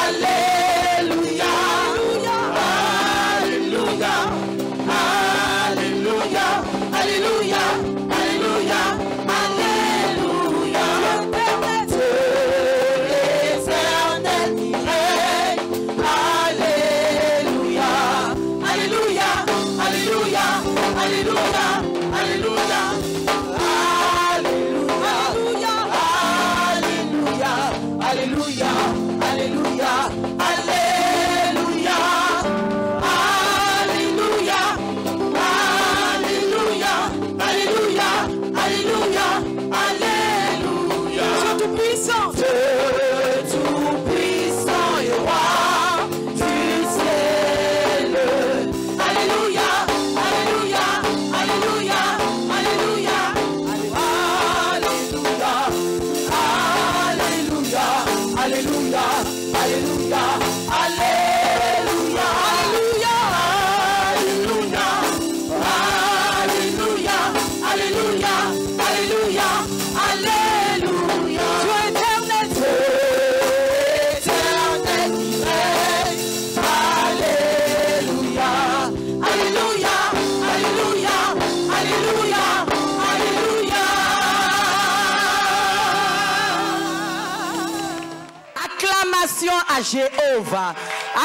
Alléluia. Alléluia. Alléluia. Alléluia. Alléluia. Alléluia. Dieu éternel qui règne. Alléluia. Alléluia. Alléluia. Alléluia. Alléluia. Alléluia, alléluia, alléluia, alléluia, alléluia, alléluia, alléluia, alléluia. Dieu tout-puissant, Dieu tout-puissant et roi du ciel. Alléluia, alléluia, alléluia, alléluia, alléluia, alléluia, alléluia, alléluia, alléluia, alléluia, alléluia, alléluia, alléluia. Dieu éternel, Dieu éternel qui règne. Alléluia, alléluia, alléluia, alléluia, alléluia. Acclamation à Jéhovah.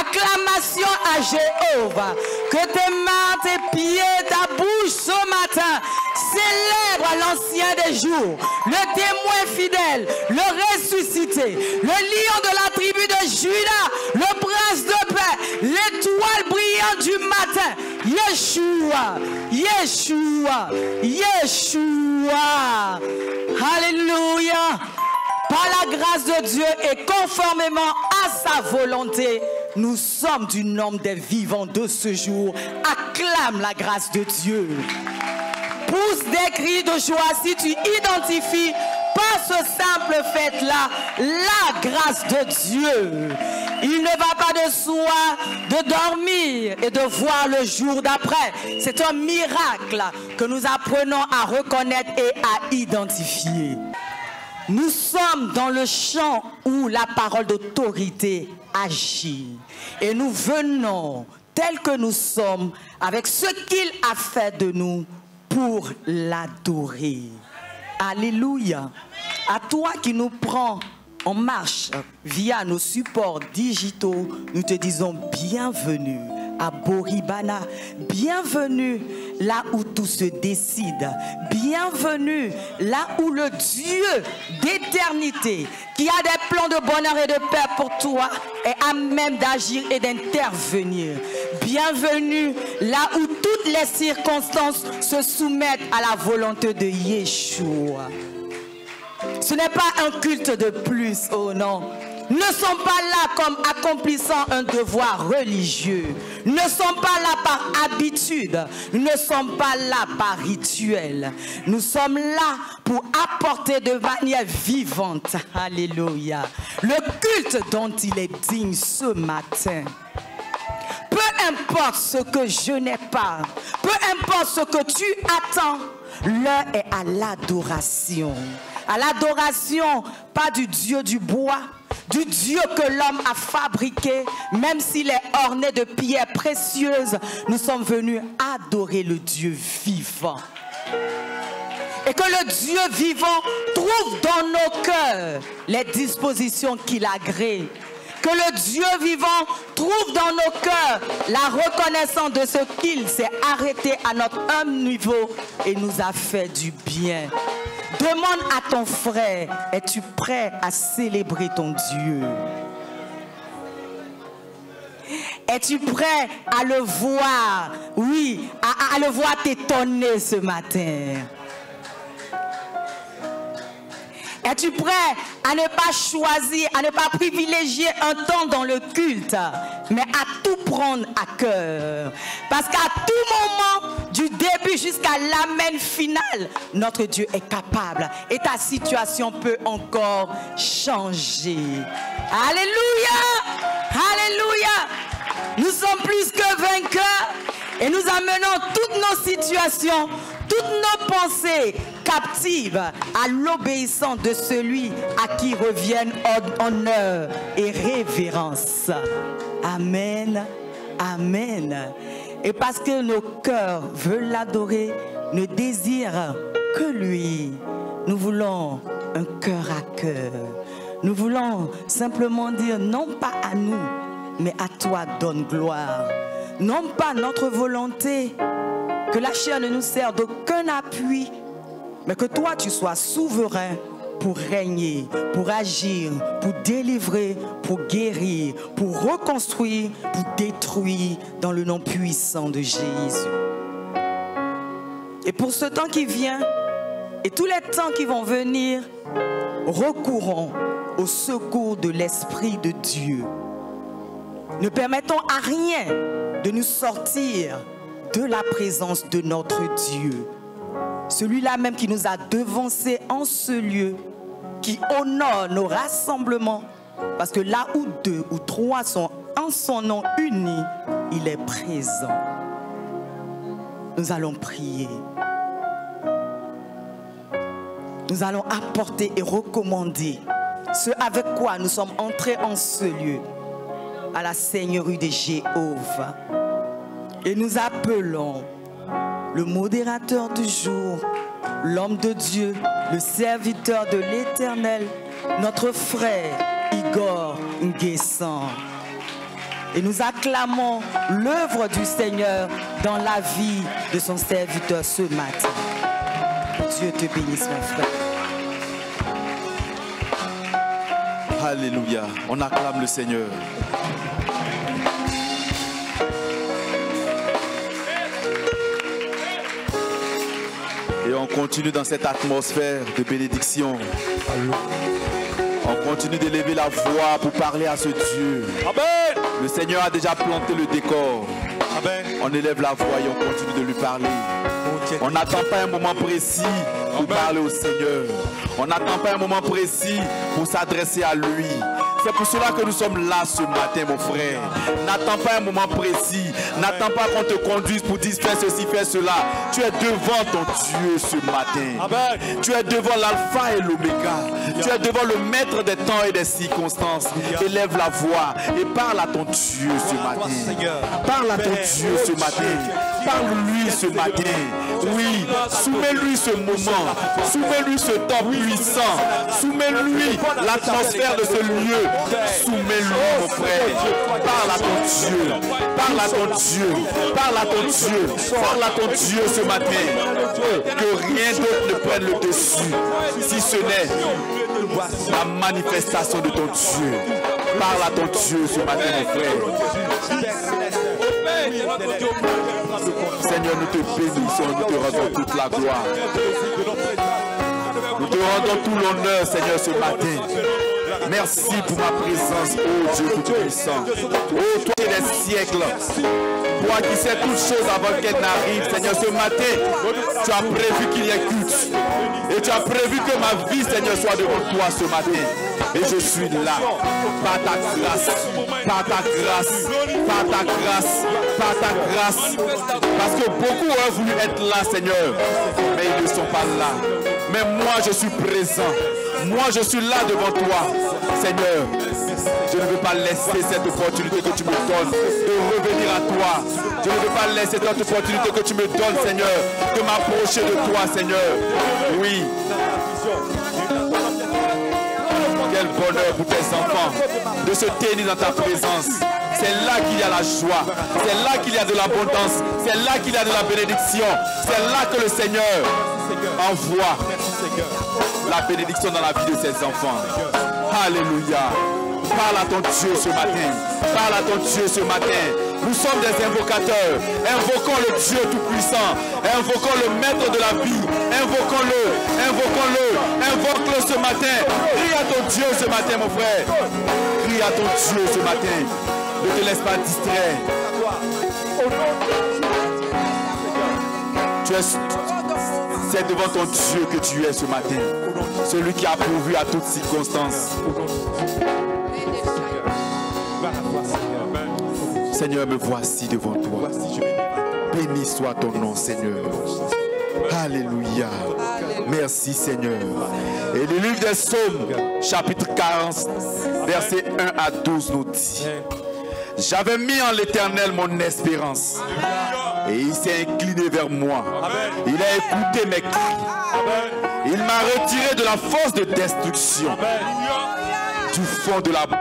Acclamation à Jéhovah. Que tes mains, tes pieds, ta bouche ce matin célèbre l'ancien des jours, le témoin fidèle, le ressuscité, le lion de la tribu de Juda, le prince de paix, l'étoile brillante du matin, Yeshua, Yeshua, Yeshua. Alléluia. Par la grâce de Dieu et conformément à sa volonté, nous sommes du nombre des vivants de ce jour. Acclame la grâce de Dieu. Pousse des cris de joie si tu identifies par ce simple fait-là la grâce de Dieu. Il ne va pas de soi de dormir et de voir le jour d'après. C'est un miracle que nous apprenons à reconnaître et à identifier. Nous sommes dans le champ où la parole d'autorité agit. Et nous venons, tels que nous sommes, avec ce qu'il a fait de nous pour l'adorer. Alléluia. À toi qui nous prends en marche via nos supports digitaux, nous te disons bienvenue à Boribana, bienvenue là où tout se décide, bienvenue là où le Dieu d'éternité qui a des plans de bonheur et de paix pour toi est à même d'agir et d'intervenir. Bienvenue là où toutes les circonstances se soumettent à la volonté de Yeshua. Ce n'est pas un culte de plus, oh non. Nous ne sommes pas là comme accomplissant un devoir religieux. Nous ne sommes pas là par habitude. Nous ne sommes pas là par rituel. Nous sommes là pour apporter de manière vivante, alléluia, le culte dont il est digne ce matin. Peu importe ce que je n'ai pas, peu importe ce que tu attends, l'heure est à l'adoration. À l'adoration, pas du Dieu du bois, du Dieu que l'homme a fabriqué, même s'il est orné de pierres précieuses, nous sommes venus adorer le Dieu vivant. Et que le Dieu vivant trouve dans nos cœurs les dispositions qu'il agrée. Que le Dieu vivant trouve dans nos cœurs la reconnaissance de ce qu'il s'est arrêté à notre humble niveau et nous a fait du bien. Demande à ton frère, es-tu prêt à célébrer ton Dieu? Es-tu prêt à le voir? Oui, à le voir t'étonner ce matin. Es-tu prêt à ne pas choisir, à ne pas privilégier un temps dans le culte, mais à tout prendre à cœur? Parce qu'à tout moment, du début jusqu'à l'amen final, notre Dieu est capable et ta situation peut encore changer. Alléluia! Alléluia! Nous sommes plus que vainqueurs et nous amenons toutes nos situations, toutes nos pensées captives à l'obéissance de celui à qui reviennent honneur et révérence. différence. Amen, amen. Et parce que nos cœurs veulent l'adorer, ne désirent que lui, nous voulons un cœur à cœur. Nous voulons simplement dire non pas à nous, mais à toi donne gloire. Non pas notre volonté, que la chair ne nous sert d'aucun appui, mais que toi tu sois souverain pour régner, pour agir, pour délivrer, pour guérir, pour reconstruire, pour détruire dans le nom puissant de Jésus. Et pour ce temps qui vient, et tous les temps qui vont venir, recourons au secours de l'Esprit de Dieu. Ne permettons à rien de nous sortir de la présence de notre Dieu. Celui-là même qui nous a devancés en ce lieu, qui honore nos rassemblements, parce que là où 2 ou 3 sont en son nom unis, il est présent. Nous allons prier. Nous allons apporter et recommander ce avec quoi nous sommes entrés en ce lieu, à la Seigneurie de Jéhovah. Et nous appelons le modérateur du jour, l'homme de Dieu, le serviteur de l'Éternel, notre frère Igor Nguessan. Et nous acclamons l'œuvre du Seigneur dans la vie de son serviteur ce matin. Dieu te bénisse, mon frère. Alléluia. On acclame le Seigneur. Et on continue dans cette atmosphère de bénédiction. On continue d'élever la voix pour parler à ce Dieu. Amen. Le Seigneur a déjà planté le décor. Amen. On élève la voix et on continue de lui parler. On n'attend pas un moment précis pour parler au Seigneur. On n'attend pas un moment précis pour s'adresser à lui. C'est pour cela que nous sommes là ce matin, mon frère. N'attends pas un moment précis. N'attends pas qu'on te conduise pour dire fais ceci, fais cela. Tu es devant ton Dieu ce matin. Amen. Tu es devant l'alpha et l'oméga. Tu es devant le maître des temps et des circonstances. Élève la voix et parle à ton Dieu ce matin. Parle à ton Dieu ce matin. Parle-lui ce matin. Oui, soumets-lui ce moment. Soumets-lui ce temps puissant. Soumets-lui l'atmosphère de ce lieu. Soumets-lui, mon frère. Parle à ton Dieu. Parle à ton Dieu. Parle à ton Dieu. Parle à ton Dieu ce matin. Que rien d'autre ne prenne le dessus. Si ce n'est la manifestation de ton Dieu. Parle à ton Dieu ce matin, mon frère. Seigneur, nous te bénissons, nous te rendons toute la gloire. Nous te rendons tout l'honneur, Seigneur, ce matin. Merci pour ma présence, oh Dieu tout-puissant. Oh, toi qui es des siècles, toi qui sais toutes choses avant qu'elles n'arrivent, Seigneur, ce matin, tu as prévu qu'il y ait culte. Et tu as prévu que ma vie, Seigneur, soit devant toi ce matin. Et je suis là, par ta grâce, par ta grâce, par ta grâce, par ta grâce. Parce que beaucoup ont voulu être là, Seigneur, mais ils ne sont pas là. Mais moi, je suis présent. Moi, je suis là devant toi, Seigneur. Je ne veux pas laisser cette opportunité que tu me donnes de revenir à toi. Je ne veux pas laisser cette opportunité que tu me donnes, Seigneur, de m'approcher de toi, Seigneur. Oui. Quel bonheur pour tes enfants de se tenir dans ta présence. C'est là qu'il y a la joie. C'est là qu'il y a de l'abondance. C'est là qu'il y a de la bénédiction. C'est là que le Seigneur envoie la bénédiction dans la vie de ses enfants. Alléluia. Parle à ton Dieu ce matin. Parle à ton Dieu ce matin. Nous sommes des invocateurs. Invoquons le Dieu tout-puissant. Invoquons le maître de la vie. Invoquons-le. Invoquons-le. Invoque-le ce matin. Crie à ton Dieu ce matin, mon frère. Crie à ton Dieu ce matin. Ne te laisse pas distraire. C'est devant ton Dieu que tu es ce matin. Celui qui a pourvu à toutes circonstances. Seigneur, me voici devant toi. Béni soit ton nom, Seigneur. Alléluia. Merci Seigneur. Et le livre des Psaumes, chapitre 40, versets 1 à 12 nous dit: j'avais mis en l'Éternel mon espérance, et il s'est incliné vers moi. Il a écouté mes cris. Il m'a retiré de la fosse de destruction, du fond de la boue.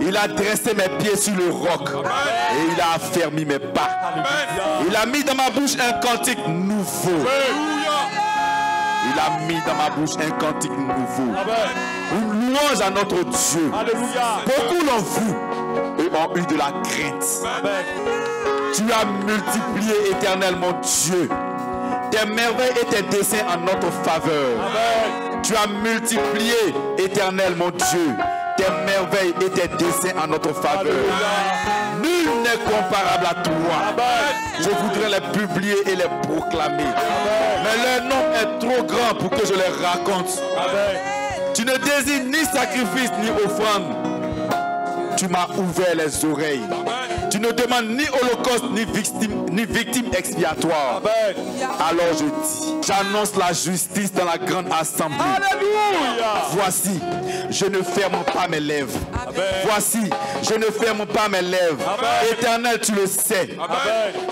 Il a dressé mes pieds sur le roc, et il a affermi mes pas. Il a mis dans ma bouche un cantique nouveau. Il a mis dans ma bouche un cantique nouveau. Une louange à notre Dieu. Beaucoup l'ont vu et ont eu de la crainte. Tu as multiplié, Éternel mon Dieu, tes merveilles et tes desseins en notre faveur. Tu as multiplié, Éternel mon Dieu, tes merveilles et tes desseins en notre faveur. Nul n'est comparable à toi. Je voudrais les publier et les proclamer, mais leur nom est trop grand pour que je les raconte. Tu ne désignes ni sacrifice ni offrande. Tu m'as ouvert les oreilles. Tu ne demandes ni holocauste ni victime expiatoire. Alors je dis, j'annonce la justice dans la grande assemblée. Voici, je ne ferme pas mes lèvres. Voici, je ne ferme pas mes lèvres. Éternel, tu le sais.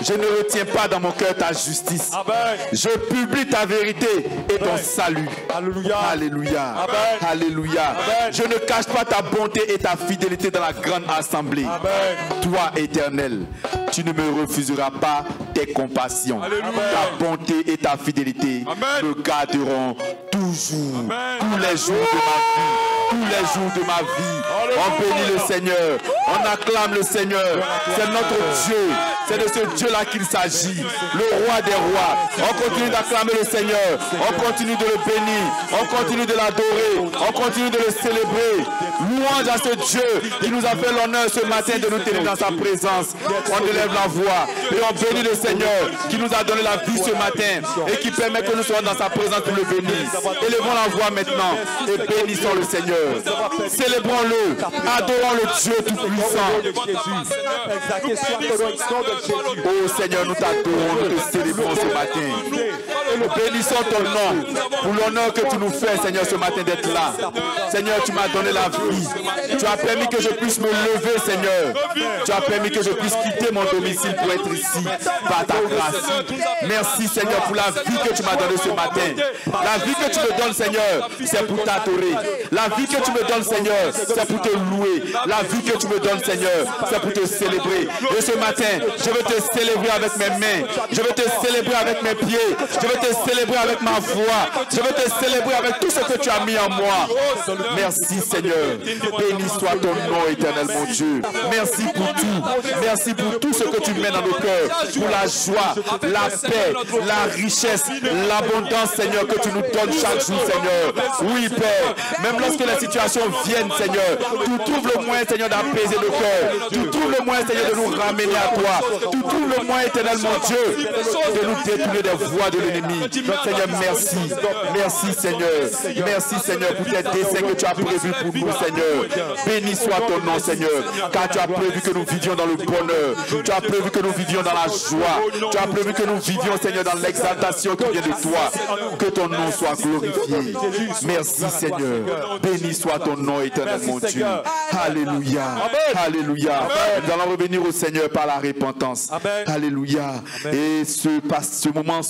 Je ne retiens pas dans mon cœur ta justice. Je publie ta vérité et ton salut. Alléluia. Alléluia. Alléluia. Je ne cache pas ta bonté et ta fidélité dans la grande assemblée. Toi, Éternel, tu ne me refuseras pas tes compassions. Ta bonté et ta fidélité me garderont toujours, tous les jours de ma vie. Tous les jours de ma vie. On bénit le Seigneur. On acclame le Seigneur. C'est notre Dieu. C'est de ce Dieu-là qu'il s'agit. Le roi des rois. On continue d'acclamer le Seigneur. On continue de le bénir. On continue de l'adorer. On continue de le célébrer. Louange à ce Dieu qui nous a fait l'honneur ce matin de nous tenir dans sa présence. On élève la voix et on bénit le Seigneur qui nous a donné la vie ce matin et qui permet que nous soyons dans sa présence pour le bénir. Élevons la voix maintenant et bénissons le Seigneur. Célébrons-le, adorons le Dieu tout-puissant. Oh Seigneur, nous t'adorons, nous te célébrons ce matin. Et nous bénissons ton nom pour l'honneur que tu nous fais, Seigneur, ce matin d'être là. Seigneur, tu m'as donné la vie. Tu as permis que je puisse me lever, Seigneur. Tu as permis que je puisse quitter mon domicile pour être ici par ta grâce. Merci, Seigneur, pour la vie que tu m'as donnée ce matin. La vie que tu me donnes, Seigneur, c'est pour t'adorer. La vie que tu me donnes, Seigneur, c'est pour te louer. La vie que tu me donnes, Seigneur, c'est pour te célébrer. Et ce matin, je veux te célébrer avec mes mains. Je veux te célébrer avec mes pieds. Je veux te célébrer avec ma voix. Je veux te célébrer avec tout ce que tu as mis en moi. Merci, Seigneur. Béni soit ton nom, Éternel, mon Dieu. Merci pour tout. Merci pour tout ce que tu mets dans nos cœurs. Pour la joie, la paix, la richesse, l'abondance, Seigneur, que tu nous donnes chaque jour, Seigneur. Oui, Père. Même lorsque les situations viennent, Seigneur, tu trouves le moyen, Seigneur, d'apaiser le cœur. Tu trouves le moyen, Seigneur, de nous ramener à toi. Tu trouves le moyen, Éternel, mon Dieu, de nous détourner des voies de l'ennemi. Seigneur, merci. Merci, Seigneur. Merci, Seigneur, pour tes desseins que tu as prévus pour nous, Seigneur. Béni soit ton nom, Seigneur, car tu as prévu que nous vivions dans le bonheur. Tu as prévu que nous vivions dans la joie. Tu as prévu que nous vivions, Seigneur, dans l'exaltation qui vient de toi. Que ton nom soit glorifié. Merci, Seigneur. Béni soit ton nom, Éternel, mon Dieu. Alléluia. Alléluia. Nous allons revenir au Seigneur par la repentance. Alléluia. Et ce moment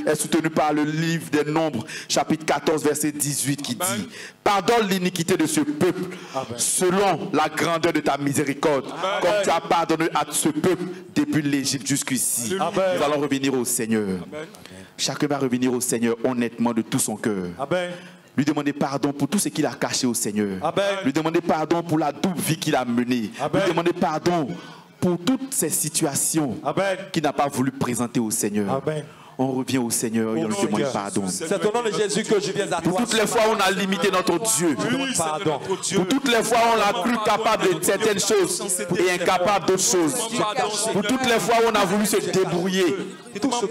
est soutenu par le livre des Nombres, chapitre 14, verset 18, qui dit: pardonne l'iniquité de ce peuple selon la grandeur de ta miséricorde, comme tu as pardonné à ce peuple depuis l'Égypte jusqu'ici. Nous allons revenir au Seigneur. Chacun va revenir au Seigneur honnêtement de tout son cœur. Lui demander pardon pour tout ce qu'il a caché au Seigneur. Lui demander pardon pour la double vie qu'il a menée. Lui demander pardon pour toutes ces situations qu'il n'a pas voulu présenter au Seigneur. On revient au Seigneur et on lui demande pardon. C'est au nom de Jésus que je viens à toi. Pour toutes les fois où on a limité notre Dieu. Pardon. Pour toutes les fois où on a cru capable de certaines choses et incapable d'autres choses. Pour toutes les fois où on a voulu se débrouiller. Pour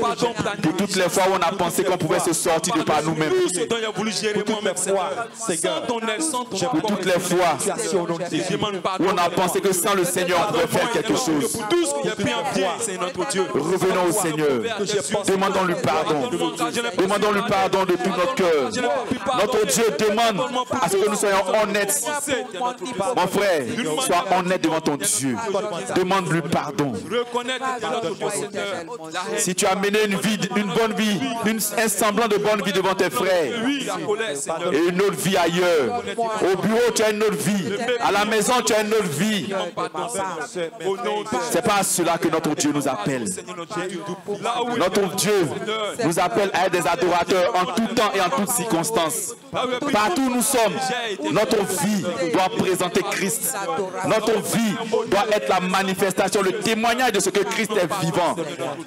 toutes les fois où on a pensé qu'on pouvait se sortir de par nous-mêmes. Pour toutes les fois où on a pensé que sans le Seigneur on pouvait faire quelque chose. Revenons au Seigneur. Demandons Demandons-lui pardon. Demandons-lui pardon de tout notre cœur. Notre Dieu demande à ce que nous soyons honnêtes. Mon frère, sois honnête devant ton Dieu. Demande-lui pardon. Si tu as mené une bonne vie, un semblant de bonne vie devant tes frères, et une autre vie ailleurs, au bureau tu as une autre vie, à la maison tu as une autre vie, c'est pas à cela que notre Dieu nous appelle. Notre Dieu nous appelle à être des adorateurs en tout temps et en toutes circonstances. Partout où nous sommes, notre vie doit présenter Christ. Notre vie doit être la manifestation, le témoignage de ce que Christ est vivant.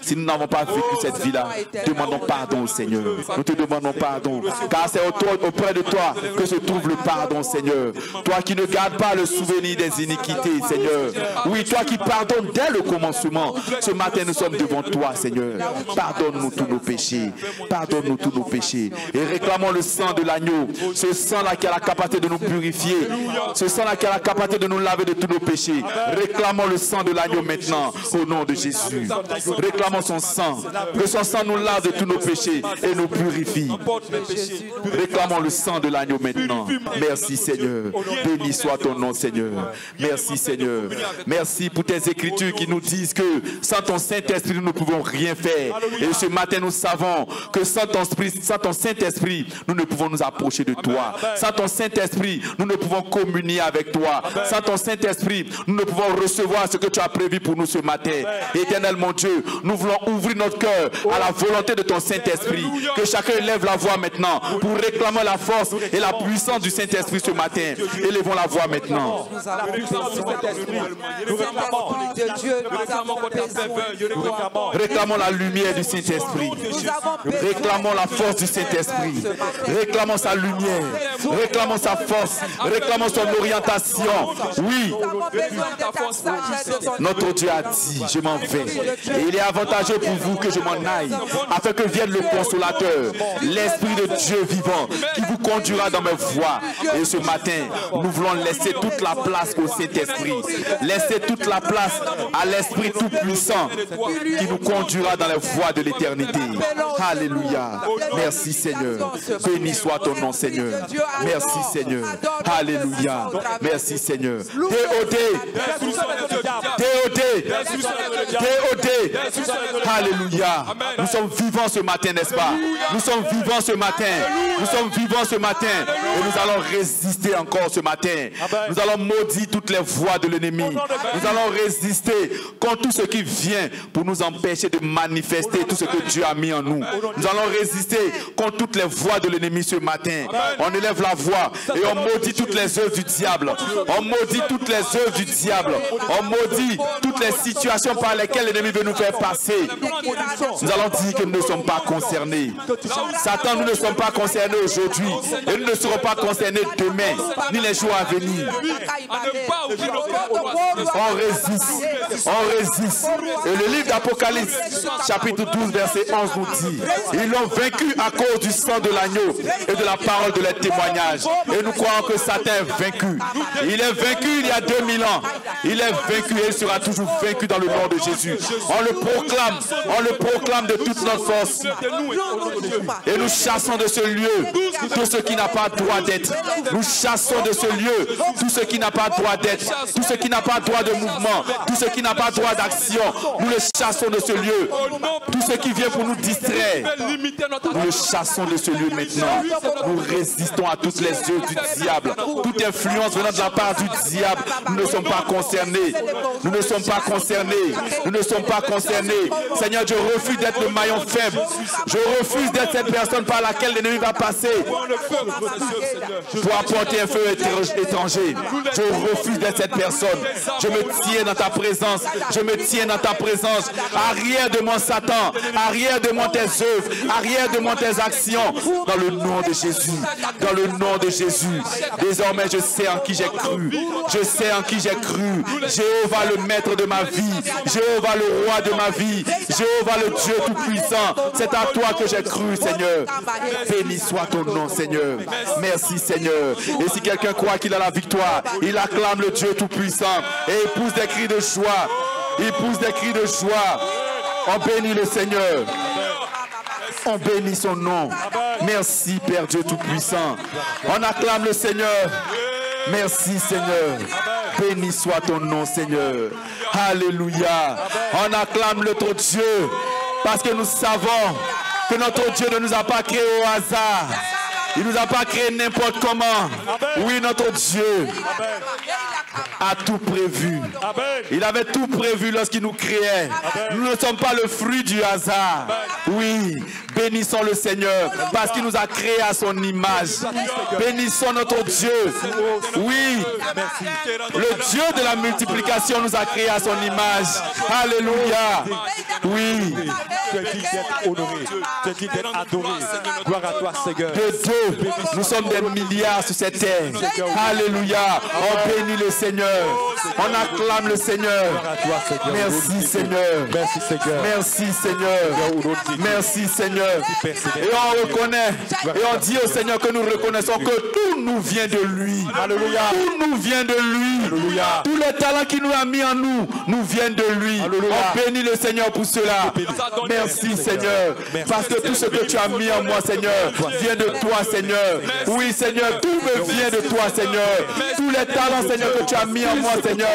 Si nous n'avons pas vécu cette vie-là, demandons pardon au Seigneur. Nous te demandons pardon, car c'est auprès de toi que se trouve le pardon, Seigneur. Toi qui ne gardes pas le souvenir des iniquités, Seigneur. Oui, toi qui pardonnes dès le commencement. Ce matin, nous sommes devant toi, Seigneur. Pardonne-nous tous nos péchés. Pardonne-nous tous nos péchés. Et réclamons le sang de l'agneau. Ce sang-là qui a la capacité de nous purifier. Ce sang-là qui a la capacité de nous laver de tous nos péchés. Réclamons le sang de l'agneau maintenant, au nom de Jésus. Réclamons son sang. Que son sang nous lave de tous nos péchés et nous purifie. Réclamons le sang de l'agneau maintenant. Merci, Seigneur. Béni soit ton nom, Seigneur. Merci, Seigneur. Merci pour tes écritures qui nous disent que sans ton Saint-Esprit, nous ne pouvons rien faire. Et ce matin, nous savons que sans ton Saint-Esprit, nous ne pouvons nous approcher de toi. Sans ton Saint-Esprit, nous ne pouvons communier avec toi. Sans ton Saint-Esprit, nous ne pouvons recevoir ce que tu as prévu pour nous ce matin. Éternel mon Dieu, nous voulons ouvrir notre cœur à la volonté de ton Saint-Esprit. Que chacun lève la voix maintenant pour réclamer la force et la puissance du Saint-Esprit ce matin. Élevons la voix maintenant. Réclamons la lumière du Saint-Esprit. Réclamons la force du Saint-Esprit. Réclamons sa lumière. Réclamons sa force. Réclamons son orientation. Oui. Notre Dieu a dit, je m'en vais. Et il est avantageux pour vous que je m'en aille, afin que vienne le consolateur, l'Esprit de Dieu vivant, qui vous conduira dans mes voies. Et ce matin, nous voulons laisser toute la place au Saint-Esprit. Laisser toute la place à l'Esprit tout-puissant, qui nous conduira dans les voies de l'éternité. Alléluia. Merci, Seigneur. Béni soit ton nom, Seigneur. Merci, Seigneur. Alléluia. Merci, Seigneur. Théodé. Alléluia. Nous sommes vivants ce matin, n'est-ce pas? Nous sommes vivants ce matin. Nous sommes vivants ce matin. Et nous allons résister encore ce matin. Nous allons maudire toutes les voies de l'ennemi. Nous allons résister contre tout ce qui vient pour nous empêcher de manifester tout ce que Dieu a mis en nous. Nous allons résister contre toutes les voies de l'ennemi ce matin. On élève la voix et on maudit toutes les œuvres du diable. On maudit toutes les œuvres du diable. On maudit toutes les situations par lesquelles l'ennemi veut nous faire passer. Nous allons dire que nous ne sommes pas concernés. Satan, nous ne sommes pas concernés aujourd'hui. Et nous ne serons pas concernés demain, ni les jours à venir. On résiste. On résiste. Et le livre d'Apocalypse, chapitre 12, verset 11 nous dit, ils l'ont vaincu à cause du sang de l'agneau et de la parole de leur témoignage. Et nous croyons que Satan est vaincu. Il est vaincu il y a 2000 ans. Il est vaincu et il sera toujours vaincu dans le nom de Jésus. On le proclame de toute notre force. Et nous chassons de ce lieu tout ce qui n'a pas droit d'être. Nous chassons de ce lieu tout ce qui n'a pas droit d'être, tout ce qui n'a pas droit de mouvement, tout ce qui n'a pas droit d'action. Nous le chassons de ce lieu. Tout ce qui vient pour nous distraire, nous le chassons de ce lieu maintenant. Nous résistons à toutes les œuvres du diable. Toute influence venant de la part du diable, nous ne sommes pas concernés. Nous ne sommes pas concernés. Nous ne sommes pas concernés. Seigneur, je refuse d'être le maillon faible. Je refuse d'être cette personne par laquelle l'ennemi va passer pour apporter un feu étranger. Je refuse d'être cette personne. Je me tiens dans ta présence. Je me tiens dans ta présence. Arrière de mon Satan. Arrière de mon tes œuvres. Arrière de mon tes actions. Dans le nom de Jésus. Dans le nom de Jésus. Désormais, je sais en qui j'ai cru. Je sais en qui j'ai cru. Jéhovah, le maître de ma vie. Jéhovah, le roi de ma vie. Jéhovah, le Dieu tout-puissant. C'est à toi que j'ai cru, Seigneur. Béni soit ton nom, Seigneur. Merci, Seigneur. Et si quelqu'un croit qu'il a la victoire, il acclame le Dieu tout-puissant et il pousse des cris de joie. Il pousse des cris de joie. On bénit le Seigneur. On bénit son nom. Merci Père Dieu Tout-Puissant. On acclame le Seigneur. Merci Seigneur. Béni soit ton nom Seigneur. Alléluia. On acclame notre Dieu parce que nous savons que notre Dieu ne nous a pas créés au hasard. Il ne nous a pas créés n'importe comment. Oui, notre Dieu a tout prévu. Il avait tout prévu lorsqu'il nous créait. Nous ne sommes pas le fruit du hasard. Oui, bénissons le Seigneur parce qu'il nous a créés à son image. Bénissons notre Dieu. Oui, le Dieu de la multiplication nous a créés à son image. Alléluia. Oui. Tu es dit d'être honoré. Tu es dit d'être adoré. Gloire à toi, Seigneur. De Dieu, nous sommes des milliards sur cette terre. Alléluia. On bénit le Seigneur. On acclame le Seigneur. Merci Seigneur. Merci Seigneur. Merci Seigneur. Merci Seigneur. Et on reconnaît, et on dit au Seigneur que nous reconnaissons que tout nous vient de lui. Alléluia. Tout nous vient de lui. Alléluia. Tous les talents qu'il nous a mis en nous, nous viennent de lui. Alléluia. On bénit le Seigneur pour cela. Merci Seigneur. Parce que tout ce que tu as mis en moi, Seigneur, vient de toi, Seigneur. Oui, Seigneur, tout me vient de toi, Seigneur. Tous les talents, Seigneur, que tu as mis en moi, Seigneur,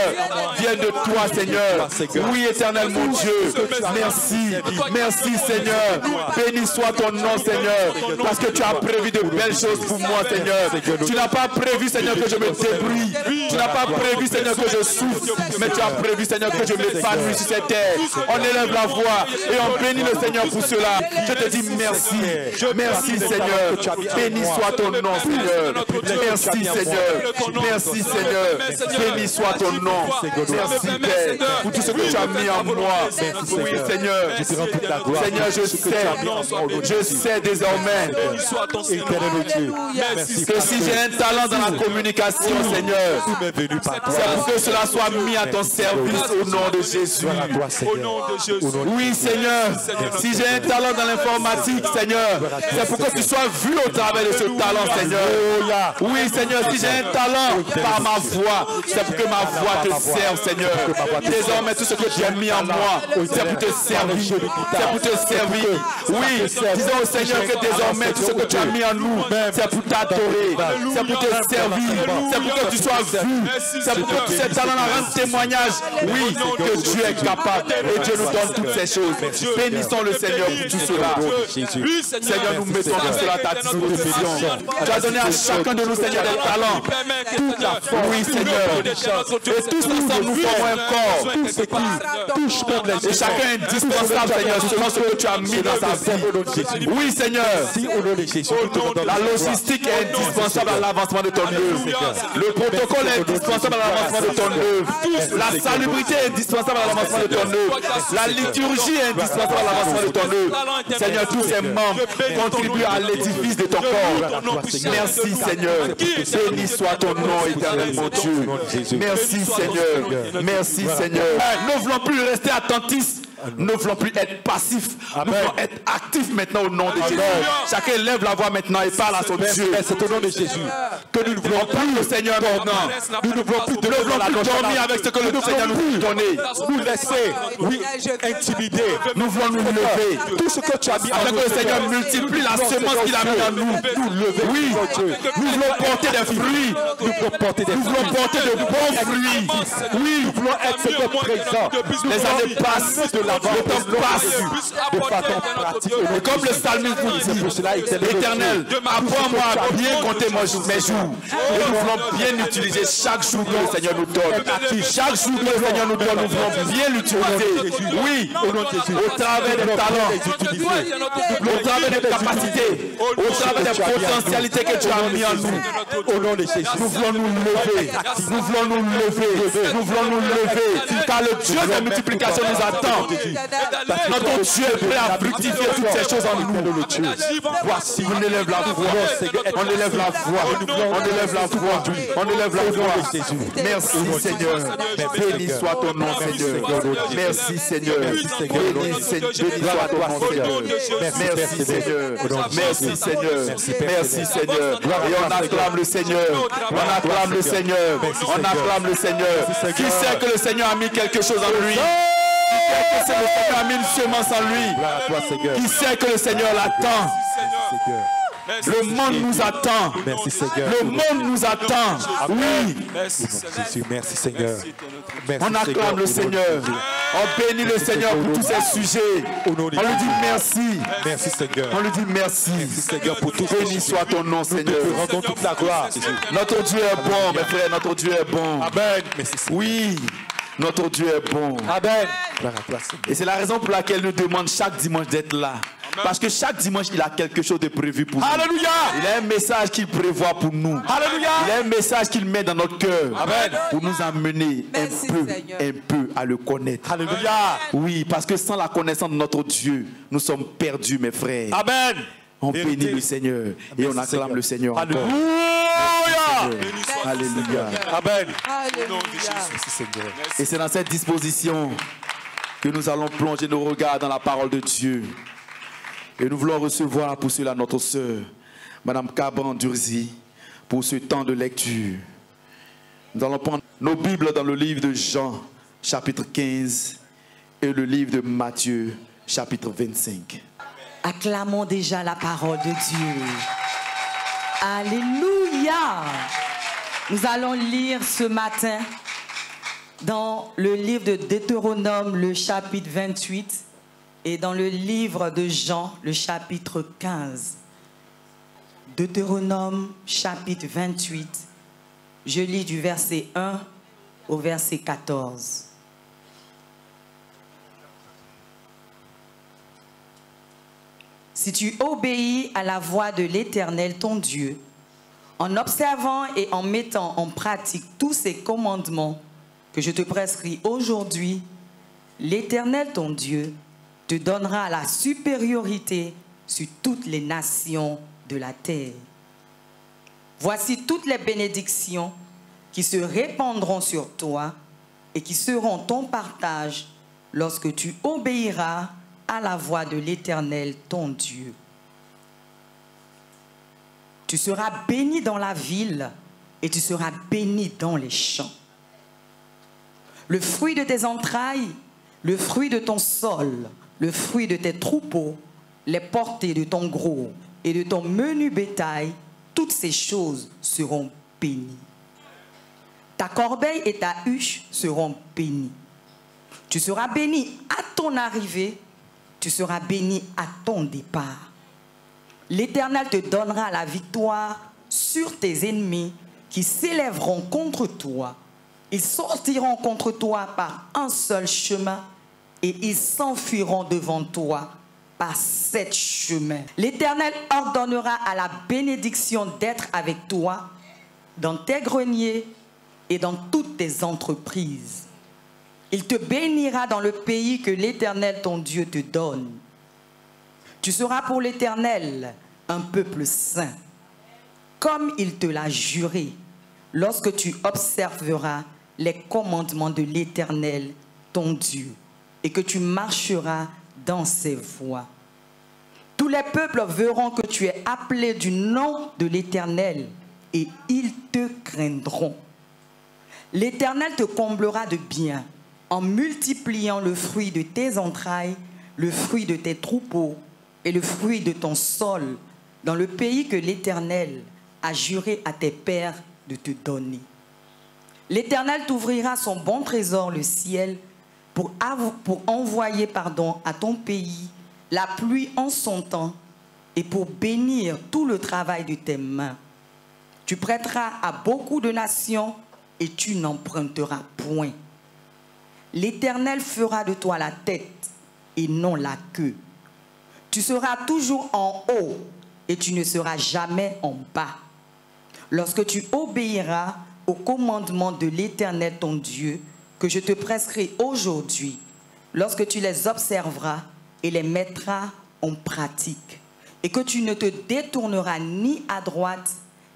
viennent de toi, Seigneur. Oui, éternel mon Dieu. Merci. Merci, Seigneur. Béni soit ton nom, Seigneur. Parce que tu as prévu de belles choses pour moi, Seigneur. Tu n'as pas prévu, Seigneur, que je me débrouille. Tu n'as pas prévu, Seigneur, que je souffre. Mais tu as prévu, Seigneur, que je m'épanouisse sur cette terre. On élève la voix et on bénit le Seigneur pour cela. Je te dis merci. Merci, Seigneur. Béni soit ton nom, Seigneur. Merci, Seigneur. Merci, Seigneur. Béni soit ton nom. Merci, Père, pour tout ce que tu as mis en moi. Oui, Seigneur. Seigneur, je sais désormais que si j'ai un talent dans la communication, Seigneur, c'est pour que cela soit mis à ton service au nom de Jésus. Oui, Seigneur. Si j'ai un talent dans l'informatique, Seigneur, c'est pour que tu sois vu au travers de ce talent, Seigneur. Oui, Seigneur, si j'ai un talent par ma voix, c'est pour que ma voix te serve, Seigneur. Désormais, tout ce que tu as mis en moi, c'est pour te servir. C'est pour te servir. Oui, disons au Seigneur que désormais, tout ce que tu as mis en nous, c'est pour t'adorer. C'est pour te servir. C'est pour que tu sois vu. C'est pour que tous ces talents rendent témoignage. Oui, que Dieu est capable. Et Dieu nous donne toutes ces choses. Bénissons le Seigneur pour tout cela. Seigneur, nous mettons tout cela à ta disposition. Tu as donné à chacun de nous, Seigneur, des talents. Oui, Seigneur. Et tous ensemble, nous formons un corps. Et chacun est indispensable, Seigneur, selon ce que tu as mis dans sa vie. Oui, Seigneur. La logistique est indispensable à l'avancement de ton œuvre. Le protocole est indispensable à l'avancement de ton œuvre. La salubrité est indispensable à l'avancement de ton œuvre. La liturgie est indispensable à l'avancement de ton œuvre. Seigneur, tous ces membres contribuent à l'édifice de ton corps. Merci, Seigneur. Béni soit ton nom, éternel mon Dieu. Merci, Seigneur. Merci, Seigneur. Nous ne voulons plus rester attentifs. Nous ne voulons plus être passifs. Nous voulons être actifs maintenant au nom de Jésus. Chacun lève la voix maintenant et parle à son Dieu. C'est au nom de Jésus que nous ne voulons plus le Seigneur maintenant. Nous ne voulons plus dormir avec ce que le Seigneur nous a donné. Nous laisser, oui, intimider. Nous voulons nous lever. Tout ce que tu as mis afin que le Seigneur multiplie la semence qu'il a mis en nous. Oui, nous voulons porter des fruits. Nous voulons porter de bons fruits. Oui, nous voulons être Seigneur présent. Les années passent. Le temps passe de façon pratique. Et comme le psalmiste vous dit, Éternel, apprends-moi à bien compter mes jours. Et nous voulons bien utiliser chaque jour que le Seigneur nous donne. Chaque jour que le Seigneur nous donne, nous voulons bien l'utiliser. Oui, au travers des talents, au travers des capacités, au travers des potentialités que tu as mis en nous. Au nom de Jésus, nous voulons nous lever. Nous voulons nous lever. Nous voulons nous lever. Car le Dieu de multiplication nous attend. Notre Dieu est prêt à fructifier toutes ces choses en nous. Voici, on élève la voix. On élève la voix. On élève la voix. On élève la voix. Merci Seigneur. Béni soit ton nom, Seigneur. Merci Seigneur. Béni soit ton nom, Seigneur. Merci Seigneur. Merci Seigneur. Merci Seigneur. Et on acclame le Seigneur. On acclame le Seigneur. On acclame le Seigneur. Qui sait que le Seigneur a mis quelque chose en lui? que c'est le Seigneur a mis une semence en lui. Gloire à toi, Seigneur. Qui sait que le Seigneur l'attend. Seigneur. Le monde nous attend. Merci, Seigneur. Le monde nous attend. Oui. Merci, Jésus. Merci, Seigneur. Merci, On acclame le Seigneur. On bénit le Seigneur pour tous ces sujets. On lui dit merci. Merci, Seigneur. On lui dit merci. Merci, Seigneur, pour tout. Béni soit ton nom, Seigneur. Nous te rendons toute la gloire. Notre Dieu est bon, mes frères. Notre Dieu est bon. Amen. Merci, Seigneur. Oui. Notre Dieu est bon. Amen. Gloire à toi, Seigneur. Et c'est la raison pour laquelle nous demande chaque dimanche d'être là. Parce que chaque dimanche, il a quelque chose de prévu pour nous. Alléluia. Il a un message qu'il prévoit pour nous. Alléluia. Il a un message qu'il met dans notre cœur. Amen. Pour nous amener Merci, un peu à le connaître. Alléluia. Oui, parce que sans la connaissance de notre Dieu, nous sommes perdus, mes frères. Amen. On Vérité. bénit le Seigneur et on acclame Seigneur. le Seigneur encore. Alléluia. Alléluia. Amen. Alléluia. Merci, Seigneur. Et c'est dans cette disposition que nous allons plonger nos regards dans la parole de Dieu. Et nous voulons recevoir pour cela notre sœur, Madame Caban Durzi, pour ce temps de lecture. Nous allons prendre nos Bibles dans le livre de Jean, chapitre 15, et le livre de Matthieu, chapitre 25. Acclamons déjà la parole de Dieu. Alléluia. Nous allons lire ce matin dans le livre de Deutéronome, le chapitre 28, et dans le livre de Jean, le chapitre 15. Deutéronome, chapitre 28. Je lis du verset 1 au verset 14. Si tu obéis à la voix de l'Éternel, ton Dieu, en observant et en mettant en pratique tous ces commandements que je te prescris aujourd'hui, l'Éternel, ton Dieu, te donnera la supériorité sur toutes les nations de la terre. Voici toutes les bénédictions qui se répandront sur toi et qui seront ton partage lorsque tu obéiras à la voix de l'Éternel, ton Dieu. Tu seras béni dans la ville et tu seras béni dans les champs. Le fruit de tes entrailles, le fruit de ton sol, le fruit de tes troupeaux, les portées de ton gros et de ton menu bétail, toutes ces choses seront bénies. Ta corbeille et ta huche seront bénies. Tu seras béni à ton arrivée, tu seras béni à ton départ. L'Éternel te donnera la victoire sur tes ennemis qui s'élèveront contre toi. Ils sortiront contre toi par un seul chemin et ils s'enfuiront devant toi par 7 chemins. L'Éternel ordonnera à la bénédiction d'être avec toi dans tes greniers et dans toutes tes entreprises. Il te bénira dans le pays que l'Éternel, ton Dieu, te donne. Tu seras pour l'Éternel un peuple saint, comme il te l'a juré, lorsque tu observeras les commandements de l'Éternel, ton Dieu, et que tu marcheras dans ses voies. Tous les peuples verront que tu es appelé du nom de l'Éternel, et ils te craindront. L'Éternel te comblera de bien, en multipliant le fruit de tes entrailles, le fruit de tes troupeaux et le fruit de ton sol, dans le pays que l'Éternel a juré à tes pères de te donner. L'Éternel t'ouvrira son bon trésor, le ciel, pour envoyer à ton pays la pluie en son temps et pour bénir tout le travail de tes mains. Tu prêteras à beaucoup de nations et tu n'emprunteras point. L'Éternel fera de toi la tête et non la queue. Tu seras toujours en haut et tu ne seras jamais en bas. Lorsque tu obéiras aux commandements de l'Éternel ton Dieu, que je te prescris aujourd'hui, lorsque tu les observeras et les mettras en pratique, et que tu ne te détourneras ni à droite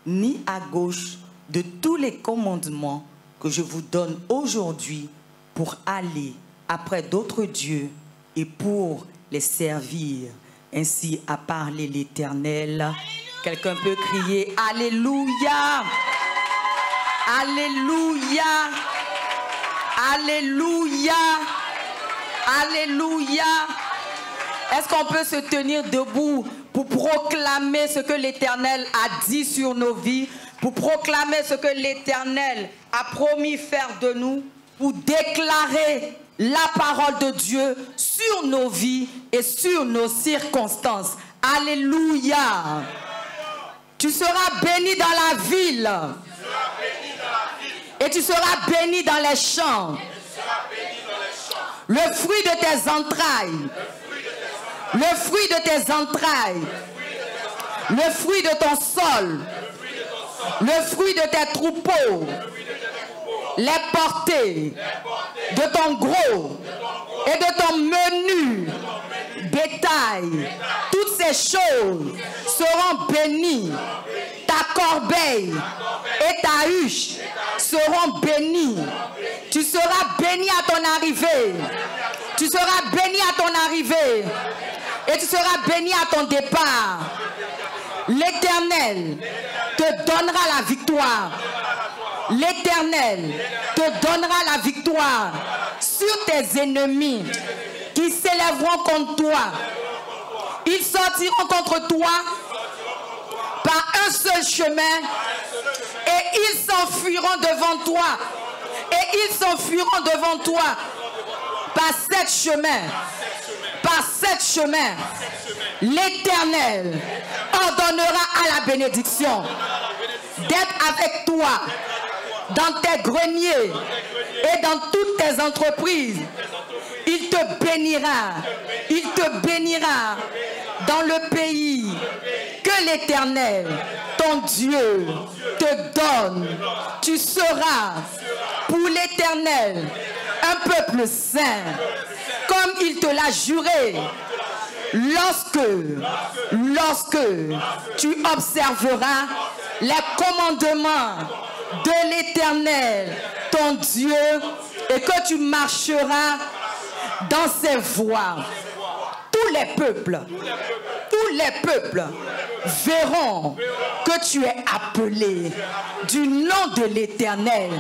ni à gauche de tous les commandements que je vous donne aujourd'hui pour aller après d'autres dieux et pour les servir. Ainsi a parlé l'Éternel. Quelqu'un peut crier Alléluia! Alléluia! Alléluia! Alléluia. Est-ce qu'on peut se tenir debout pour proclamer ce que l'Éternel a dit sur nos vies, pour proclamer ce que l'Éternel a promis faire de nous, pour déclarer la parole de Dieu sur nos vies et sur nos circonstances. Alléluia. Tu seras béni dans la ville. Et tu seras béni dans les champs. Le fruit de tes entrailles. Le fruit de tes entrailles. Le fruit de ton sol. Le fruit de tes troupeaux. Les portées de ton gros et de ton menu bétail. Toutes ces choses seront bénies. Ta corbeille et ta huche seront bénies. Tu seras béni à ton arrivée. Tu seras béni à ton arrivée. Et tu seras béni à ton départ. L'Éternel te donnera la victoire. L'Éternel te donnera la victoire sur tes ennemis qui s'élèveront contre toi. Ils sortiront contre toi par un seul chemin et ils s'enfuiront devant toi. Et ils s'enfuiront devant toi par 7 chemins. Par 7 chemins. L'Éternel ordonnera à la bénédiction d'être avec toi dans tes greniers et dans toutes tes entreprises. Il te bénira. Il te bénira dans le pays que l'Éternel, ton Dieu, te donne. Tu seras pour l'Éternel un peuple saint, comme il te l'a juré. Lorsque tu observeras les commandements de l'Éternel, ton Dieu, et que tu marcheras dans ses voies, tous les peuples verront que tu es appelé du nom de l'Éternel.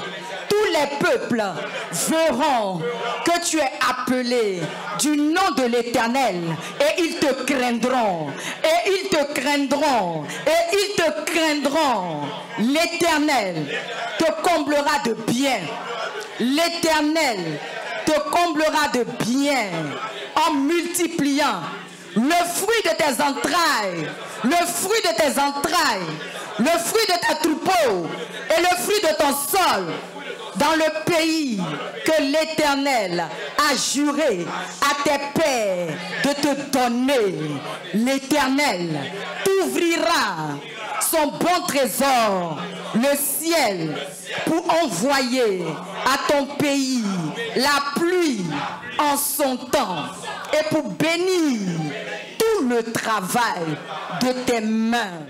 Tous les peuples verront que tu es appelé du nom de l'Éternel et ils te craindront. Et ils te craindront. Et ils te craindront. L'Éternel te comblera de bien. L'Éternel te comblera de bien en multipliant le fruit de tes entrailles, le fruit de tes entrailles, le fruit de tes troupeaux et le fruit de ton sol dans le pays que l'Éternel a juré à tes pères de te donner. L'Éternel t'ouvrira son bon trésor, le ciel, pour envoyer à ton pays la pluie en son temps et pour bénir tout le travail de tes mains.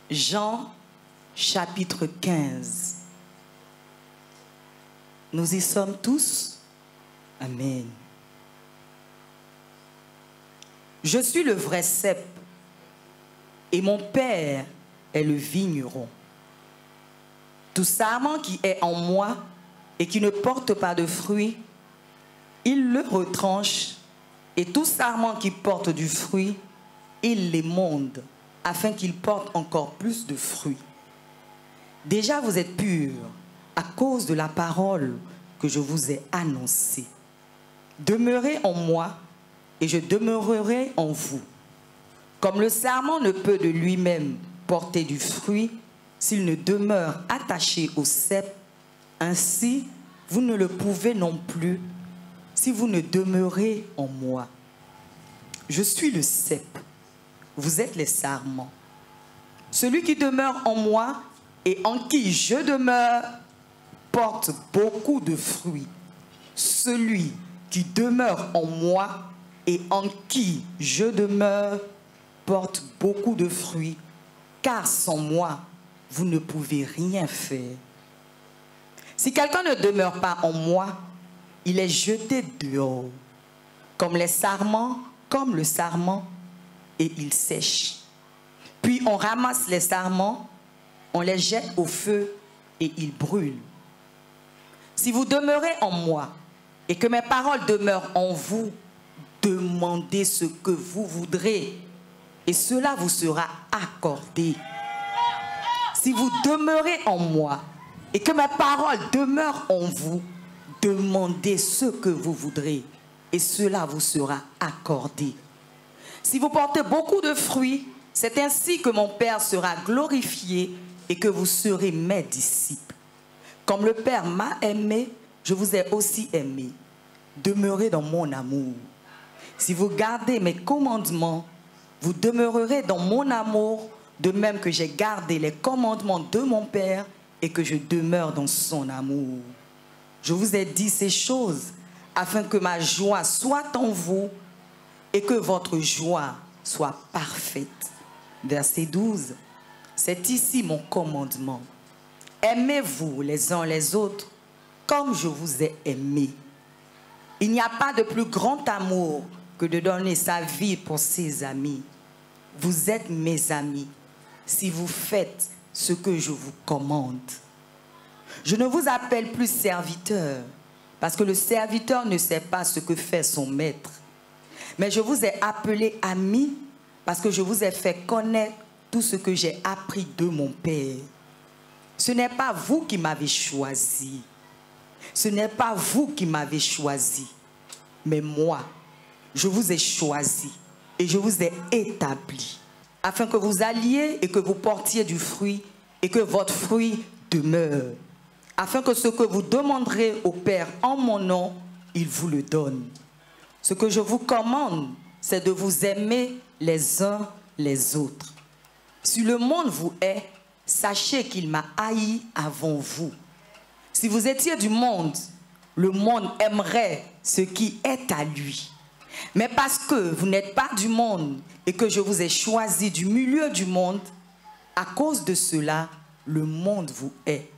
Jean chapitre 15. Nous y sommes tous. Amen. Je suis le vrai cep et mon Père est le vigneron. Tout sarment qui est en moi et qui ne porte pas de fruits, il le retranche, et tout sarment qui porte du fruit, il l'émonde, afin qu'il porte encore plus de fruits. Déjà vous êtes purs à cause de la parole que je vous ai annoncée. Demeurez en moi et je demeurerai en vous. Comme le sarment ne peut de lui-même porter du fruit s'il ne demeure attaché au cep, ainsi vous ne le pouvez non plus si vous ne demeurez en moi. Je suis le cep, vous êtes les sarments. Celui qui demeure en moi et en qui je demeure porte beaucoup de fruits. Celui qui demeure en moi et en qui je demeure porte beaucoup de fruits, car sans moi, vous ne pouvez rien faire. Si quelqu'un ne demeure pas en moi, il est jeté dehors, comme le sarment, et il sèche. Puis on ramasse les sarments, on les jette au feu et ils brûlent. Si vous demeurez en moi et que mes paroles demeurent en vous, demandez ce que vous voudrez et cela vous sera accordé. Si vous demeurez en moi et que mes paroles demeurent en vous, demandez ce que vous voudrez et cela vous sera accordé. Si vous portez beaucoup de fruits, c'est ainsi que mon Père sera glorifié et que vous serez mes disciples. Comme le Père m'a aimé, je vous ai aussi aimé. Demeurez dans mon amour. Si vous gardez mes commandements, vous demeurerez dans mon amour, de même que j'ai gardé les commandements de mon Père et que je demeure dans son amour. Je vous ai dit ces choses afin que ma joie soit en vous et que votre joie soit parfaite. Verset 12. C'est ici mon commandement. Aimez-vous les uns les autres comme je vous ai aimé. Il n'y a pas de plus grand amour que de donner sa vie pour ses amis. Vous êtes mes amis si vous faites ce que je vous commande. Je ne vous appelle plus serviteur parce que le serviteur ne sait pas ce que fait son maître. Mais je vous ai appelé amis parce que je vous ai fait connaître tout ce que j'ai appris de mon Père. Ce n'est pas vous qui m'avez choisi. Ce n'est pas vous qui m'avez choisi. Mais moi, je vous ai choisi et je vous ai établi afin que vous alliez et que vous portiez du fruit et que votre fruit demeure. Afin que ce que vous demanderez au Père en mon nom, il vous le donne. Ce que je vous commande, c'est de vous aimer les uns les autres. Si le monde vous hait, sachez qu'il m'a haï avant vous. Si vous étiez du monde, le monde aimerait ce qui est à lui. Mais parce que vous n'êtes pas du monde et que je vous ai choisi du milieu du monde, à cause de cela, le monde vous hait.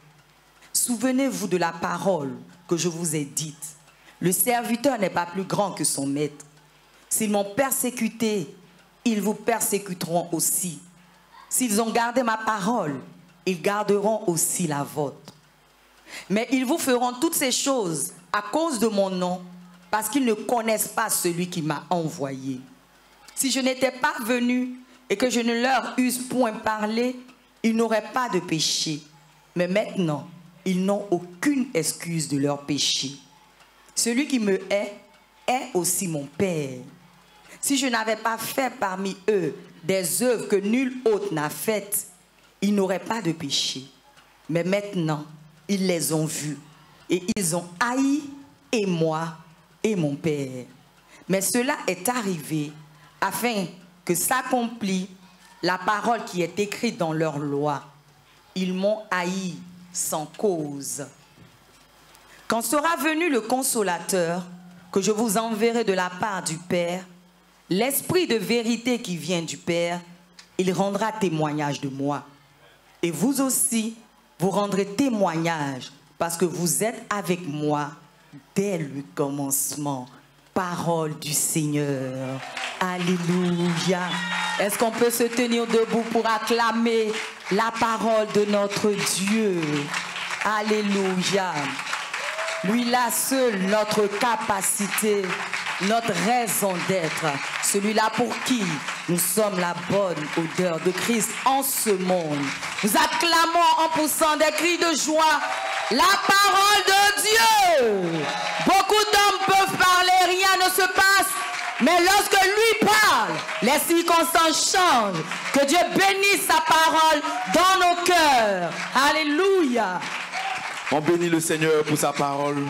Souvenez-vous de la parole que je vous ai dite. Le serviteur n'est pas plus grand que son maître. S'ils m'ont persécuté, ils vous persécuteront aussi. S'ils ont gardé ma parole, ils garderont aussi la vôtre. Mais ils vous feront toutes ces choses à cause de mon nom, parce qu'ils ne connaissent pas celui qui m'a envoyé. Si je n'étais pas venu et que je ne leur eusse point parlé, ils n'auraient pas de péché. Mais maintenant, ils n'ont aucune excuse de leur péché. Celui qui me hait est aussi mon Père. Si je n'avais pas fait parmi eux des œuvres que nul autre n'a faites, ils n'auraient pas de péché. Mais maintenant, ils les ont vus et ils ont haï et moi et mon Père. Mais cela est arrivé afin que s'accomplisse la parole qui est écrite dans leur loi. Ils m'ont haï sans cause. Quand sera venu le consolateur, que je vous enverrai de la part du Père, l'Esprit de vérité qui vient du Père, il rendra témoignage de moi. Et vous aussi, vous rendrez témoignage parce que vous êtes avec moi dès le commencement. Parole du Seigneur. Alléluia. Est-ce qu'on peut se tenir debout pour acclamer la parole de notre Dieu? Alléluia. Lui-là seul, notre capacité, notre raison d'être. Celui-là pour qui nous sommes la bonne odeur de Christ en ce monde. Nous acclamons en poussant des cris de joie la parole de Dieu. Beaucoup d'hommes peuvent parler, rien ne se passe. Mais lorsque lui parle, les circonstances changent. Que Dieu bénisse sa parole dans nos cœurs. Alléluia. On bénit le Seigneur pour sa parole.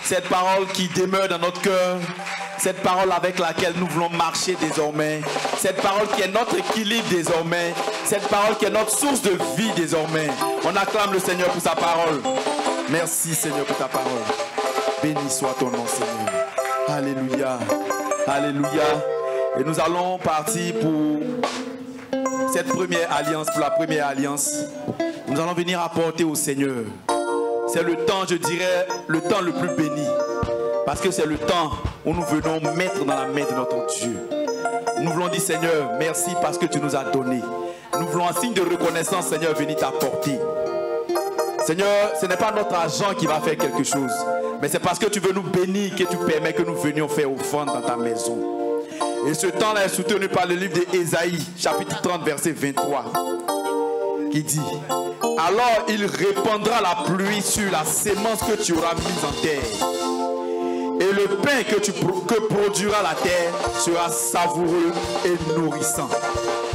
Cette parole qui demeure dans notre cœur. Cette parole avec laquelle nous voulons marcher désormais. Cette parole qui est notre équilibre désormais. Cette parole qui est notre source de vie désormais. On acclame le Seigneur pour sa parole. Merci Seigneur pour ta parole. Béni soit ton nom Seigneur. Alléluia. Alléluia. Et nous allons partir pour cette première alliance, pour la première alliance. Nous allons venir apporter au Seigneur. C'est le temps, je dirais, le temps le plus béni. Parce que c'est le temps où nous venons mettre dans la main de notre Dieu. Nous voulons dire, Seigneur, merci parce que tu nous as donné. Nous voulons, en signe de reconnaissance, Seigneur, venir t'apporter. Seigneur, ce n'est pas notre argent qui va faire quelque chose, mais c'est parce que tu veux nous bénir que tu permets que nous venions faire offrande dans ta maison. Et ce temps-là est soutenu par le livre d'Ésaïe, chapitre 30, verset 23, qui dit: alors il répandra la pluie sur la sémence que tu auras mise en terre. Et le pain que produira la terre sera savoureux et nourrissant.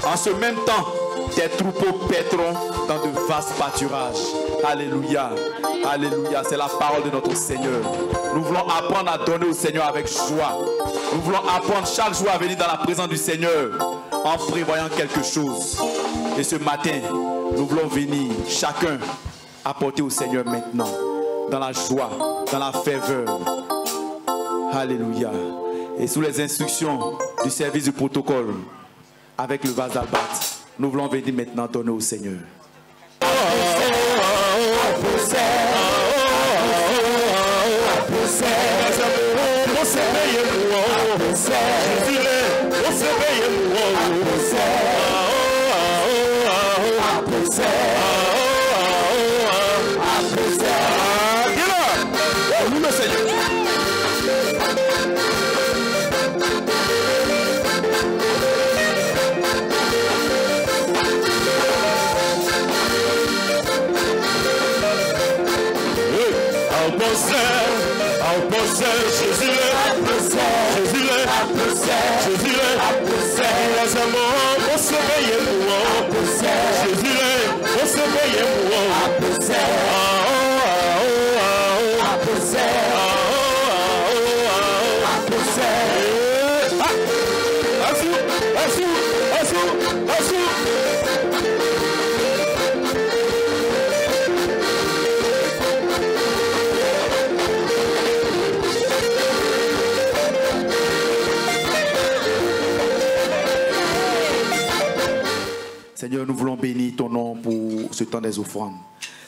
En ce même temps, tes troupeaux paîtront dans de vastes pâturages. Alléluia. Alléluia. C'est la parole de notre Seigneur. Nous voulons apprendre à donner au Seigneur avec joie. Nous voulons apprendre chaque jour à venir dans la présence du Seigneur en prévoyant quelque chose. Et ce matin, nous voulons venir chacun apporter au Seigneur maintenant, dans la joie, dans la ferveur. Alléluia. Et sous les instructions du service du protocole, avec le vase d'albâtre, nous voulons venir maintenant donner au Seigneur. Seigneur, nous voulons bénir ton nom pour ce temps des offrandes.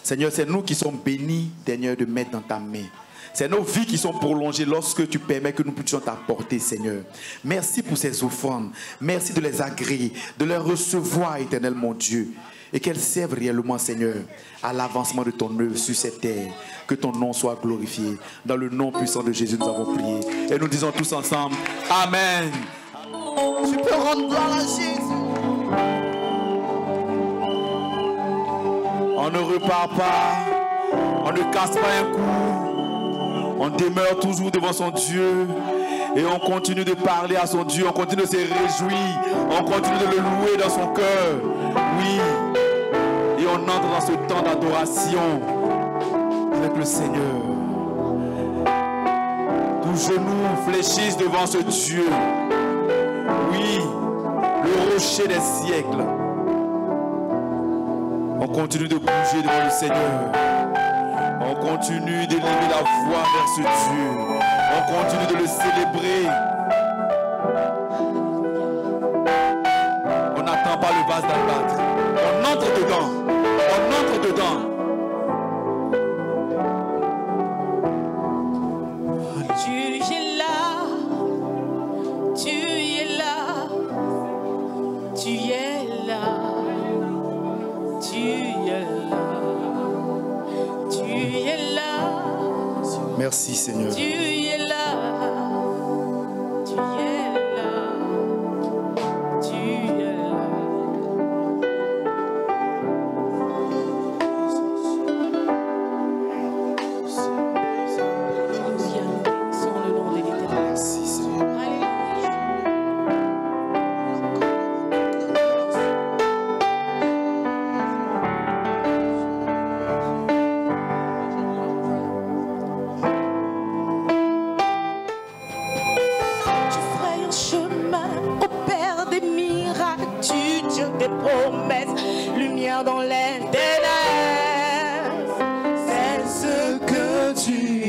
Seigneur, c'est nous qui sommes bénis, Seigneur, de mettre dans ta main. C'est nos vies qui sont prolongées lorsque tu permets que nous puissions t'apporter, Seigneur. Merci pour ces offrandes. Merci de les agréer, de les recevoir, éternel mon Dieu. Et qu'elles servent réellement, Seigneur, à l'avancement de ton œuvre sur cette terre. Que ton nom soit glorifié. Dans le nom puissant de Jésus, nous avons prié. Et nous disons tous ensemble, Amen. Tu peux rendre gloire à Jésus. On ne repart pas, on ne casse pas un coup, on demeure toujours devant son Dieu et on continue de parler à son Dieu, on continue de se réjouir, on continue de le louer dans son cœur. Oui, et on entre dans ce temps d'adoration avec le Seigneur. Tous genoux fléchissent devant ce Dieu. Oui, le rocher des siècles. On continue de bouger devant le Seigneur. On continue d'élever la voix vers ce Dieu. On continue de le célébrer. On n'attend pas le vase d'albâtre. On entre dedans. On entre dedans. Tu es là. Tu es là. Tu es là. Tu es là. Tu es là. Merci Seigneur. Tu es là. Tu es là. Tu es là. Alléluia. Sans le nom de l'Éternel. Merci Seigneur. Alléluia. Tu ferais un chemin au Père des miracles, tu tiens tes promesses, lumière dans les ténèbres, c'est ce que tu es.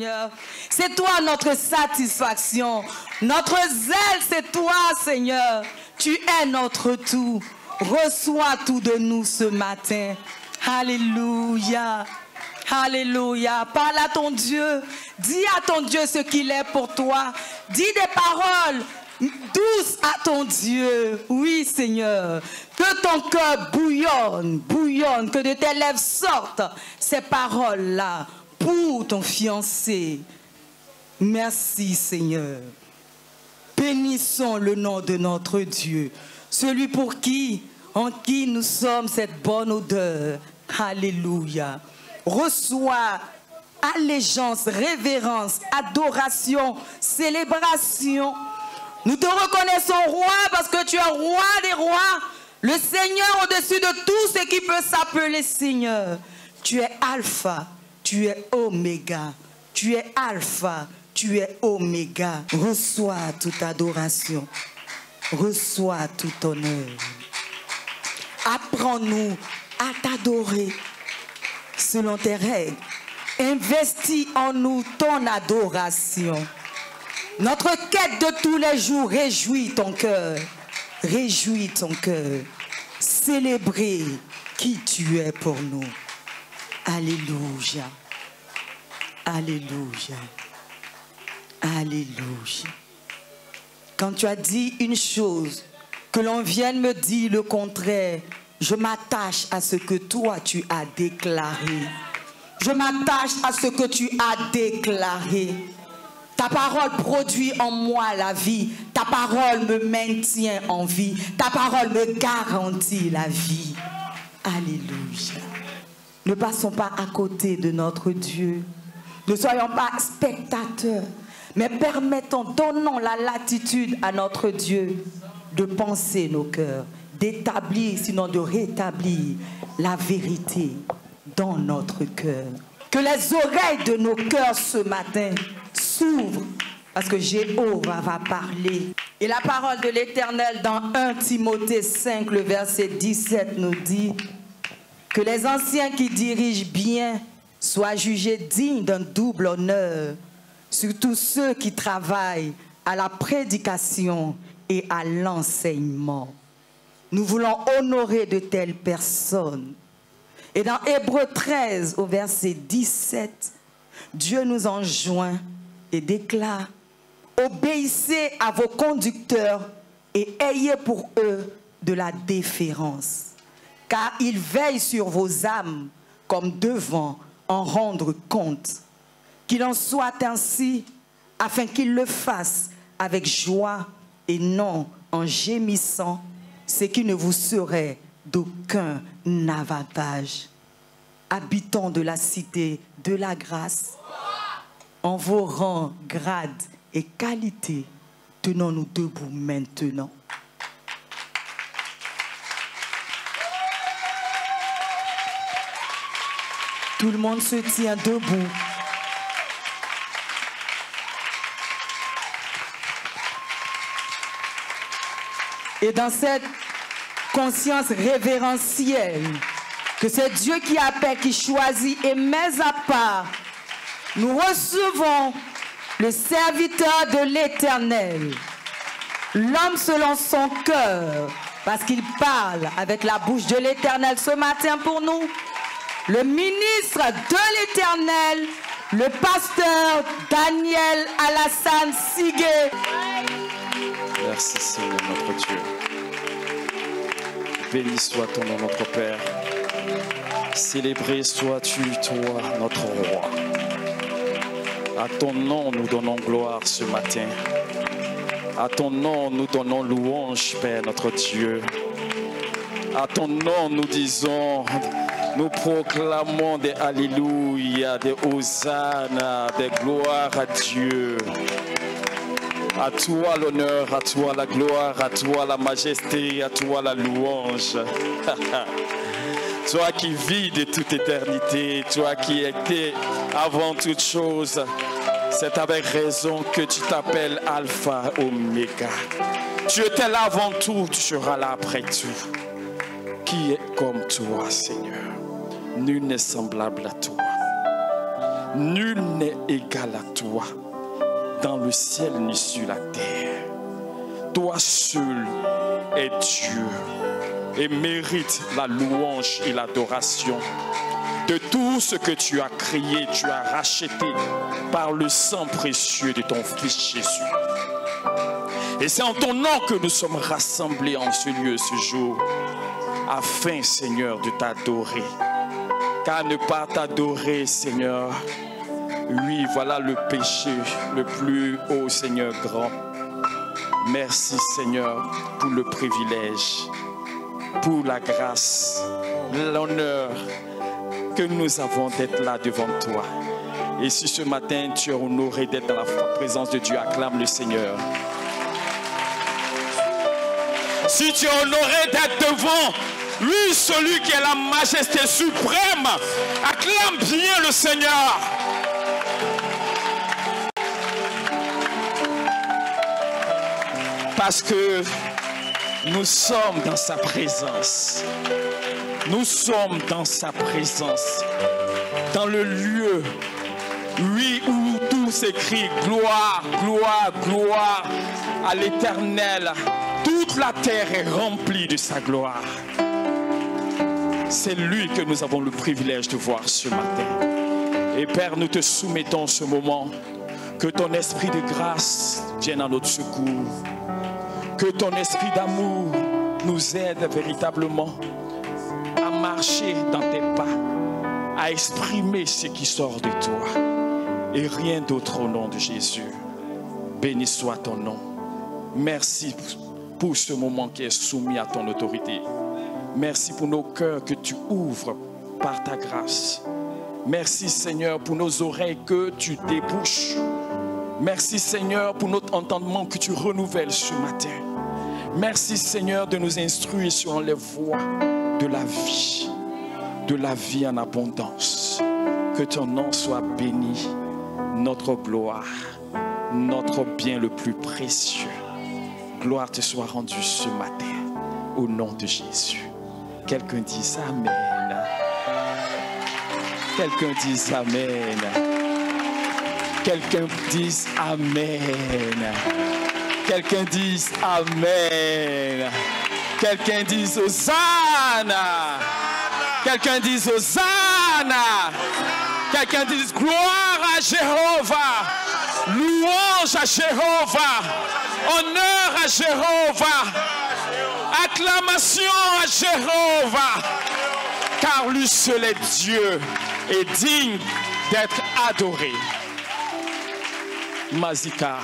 Seigneur. C'est toi notre satisfaction. Notre zèle, c'est toi, Seigneur. Tu es notre tout. Reçois tout de nous ce matin. Alléluia. Alléluia. Parle à ton Dieu. Dis à ton Dieu ce qu'il est pour toi. Dis des paroles douces à ton Dieu. Oui, Seigneur. Que ton cœur bouillonne, bouillonne. Que de tes lèvres sortent ces paroles-là pour ton fiancé. Merci, Seigneur. Bénissons le nom de notre Dieu. Celui pour qui, en qui nous sommes cette bonne odeur. Alléluia. Reçois allégeance, révérence, adoration, célébration. Nous te reconnaissons roi parce que tu es roi des rois, le Seigneur au-dessus de tout ce qui peut s'appeler Seigneur. Tu es Alpha, tu es Oméga, tu es Alpha, tu es Oméga. Reçois toute adoration, reçois tout honneur. Apprends-nous à t'adorer selon tes règles. Investis en nous ton adoration. Notre quête de tous les jours réjouit ton cœur. Réjouis ton cœur. Célébrer qui tu es pour nous. Alléluia. Alléluia. Alléluia. Quand tu as dit une chose, que l'on vienne me dire le contraire, je m'attache à ce que toi tu as déclaré. Je m'attache à ce que tu as déclaré. Ta parole produit en moi la vie. Ta parole me maintient en vie. Ta parole me garantit la vie. Alléluia. Ne passons pas à côté de notre Dieu. Ne soyons pas spectateurs, mais permettons, donnons la latitude à notre Dieu de penser nos cœurs, d'établir, sinon de rétablir la vérité dans notre cœur. Que les oreilles de nos cœurs ce matin s'ouvrent, parce que Jéhovah va parler. Et la parole de l'Éternel dans 1 Timothée 5, le verset 17 nous dit que les anciens qui dirigent bien soient jugés dignes d'un double honneur, surtout ceux qui travaillent à la prédication et à l'enseignement. Nous voulons honorer de telles personnes. Et dans Hébreux 13, au verset 17, Dieu nous enjoint et déclare: obéissez à vos conducteurs et ayez pour eux de la déférence, car ils veillent sur vos âmes comme devant en rendre compte. Qu'il en soit ainsi, afin qu'ils le fassent avec joie et non en gémissant, ce qui ne vous serait d'aucun avantage. Habitants de la cité de la grâce, en vos rangs, grades et qualités, tenons-nous debout maintenant. Tout le monde se tient debout. Et dans cette conscience révérentielle, que c'est Dieu qui appelle, qui choisit et met à part, nous recevons le serviteur de l'Éternel, l'homme selon son cœur, parce qu'il parle avec la bouche de l'Éternel ce matin pour nous, le ministre de l'Éternel, le pasteur Daniel Alassane Sigué. Merci Seigneur notre Dieu. Béni soit ton nom notre Père. Célébré sois-tu toi notre roi. À ton nom nous donnons gloire ce matin. À ton nom nous donnons louange Père notre Dieu. À ton nom nous disons, nous proclamons des alléluia, des hosanna, des gloires à Dieu. À toi l'honneur, à toi la gloire, à toi la majesté, à toi la louange. Toi qui vis de toute éternité, toi qui étais avant toute chose, c'est avec raison que tu t'appelles Alpha Oméga. Tu étais là avant tout, tu seras là après tout. Qui est comme toi, Seigneur? Nul n'est semblable à toi. Nul n'est égal à toi, dans le ciel ni sur la terre. Toi seul es Dieu et mérite la louange et l'adoration. De tout ce que tu as créé, tu as racheté par le sang précieux de ton Fils Jésus. Et c'est en ton nom que nous sommes rassemblés en ce lieu ce jour, afin, Seigneur, de t'adorer. Car ne pas t'adorer, Seigneur, oui, voilà le péché le plus haut, Seigneur grand. Merci, Seigneur, pour le privilège, pour la grâce, l'honneur que nous avons d'être là devant toi. Et si ce matin tu es honoré d'être dans la présence de Dieu, acclame le Seigneur. Si tu es honoré d'être devant lui, celui qui est la majesté suprême, acclame bien le Seigneur. Parce que nous sommes dans sa présence. Nous sommes dans sa présence, dans le lieu, oui, où tout s'écrit gloire, gloire, gloire à l'Éternel. Toute la terre est remplie de sa gloire. C'est lui que nous avons le privilège de voir ce matin. Et Père, nous te soumettons ce moment. Que ton esprit de grâce vienne à notre secours. Que ton esprit d'amour nous aide véritablement à marcher dans tes pas, à exprimer ce qui sort de toi. Et rien d'autre au nom de Jésus. Béni soit ton nom. Merci pour ce moment qui est soumis à ton autorité. Merci pour nos cœurs que tu ouvres par ta grâce. Merci Seigneur pour nos oreilles que tu débouches. Merci Seigneur pour notre entendement que tu renouvelles ce matin. Merci Seigneur de nous instruire sur les voies de la vie en abondance. Que ton nom soit béni, notre gloire, notre bien le plus précieux. Gloire te soit rendue ce matin, au nom de Jésus. Quelqu'un dise Amen. Quelqu'un dise Amen. Quelqu'un dise Amen. Quelqu'un dise Amen. Quelqu'un dise Hosanna. Quelqu'un dise Hosanna. Quelqu'un dise gloire à Jéhovah. Louange à Jéhovah. Honneur à Jéhovah. Acclamation à Jéhovah. Car lui seul est Dieu et digne d'être adoré. Mazika,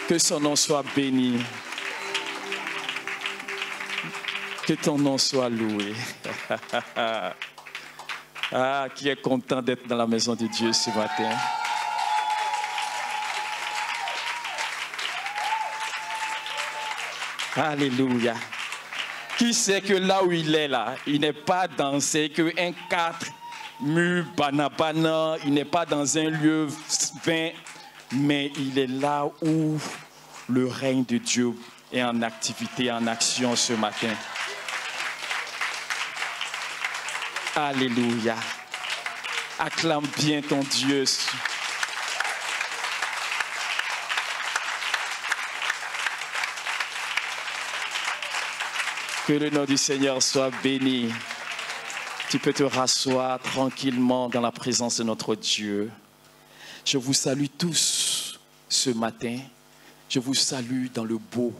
que son nom soit béni. Que ton nom soit loué. Ah, qui est content d'être dans la maison de Dieu ce matin. Alléluia. Qui sait que là où il est là, il n'est pas dans un 4 murs banabana, il n'est pas dans un lieu vain, mais il est là où le règne de Dieu est en activité, en action ce matin. Alléluia. Acclame bien ton Dieu. Que le nom du Seigneur soit béni. Tu peux te rasseoir tranquillement dans la présence de notre Dieu. Je vous salue tous ce matin. Je vous salue dans le beau,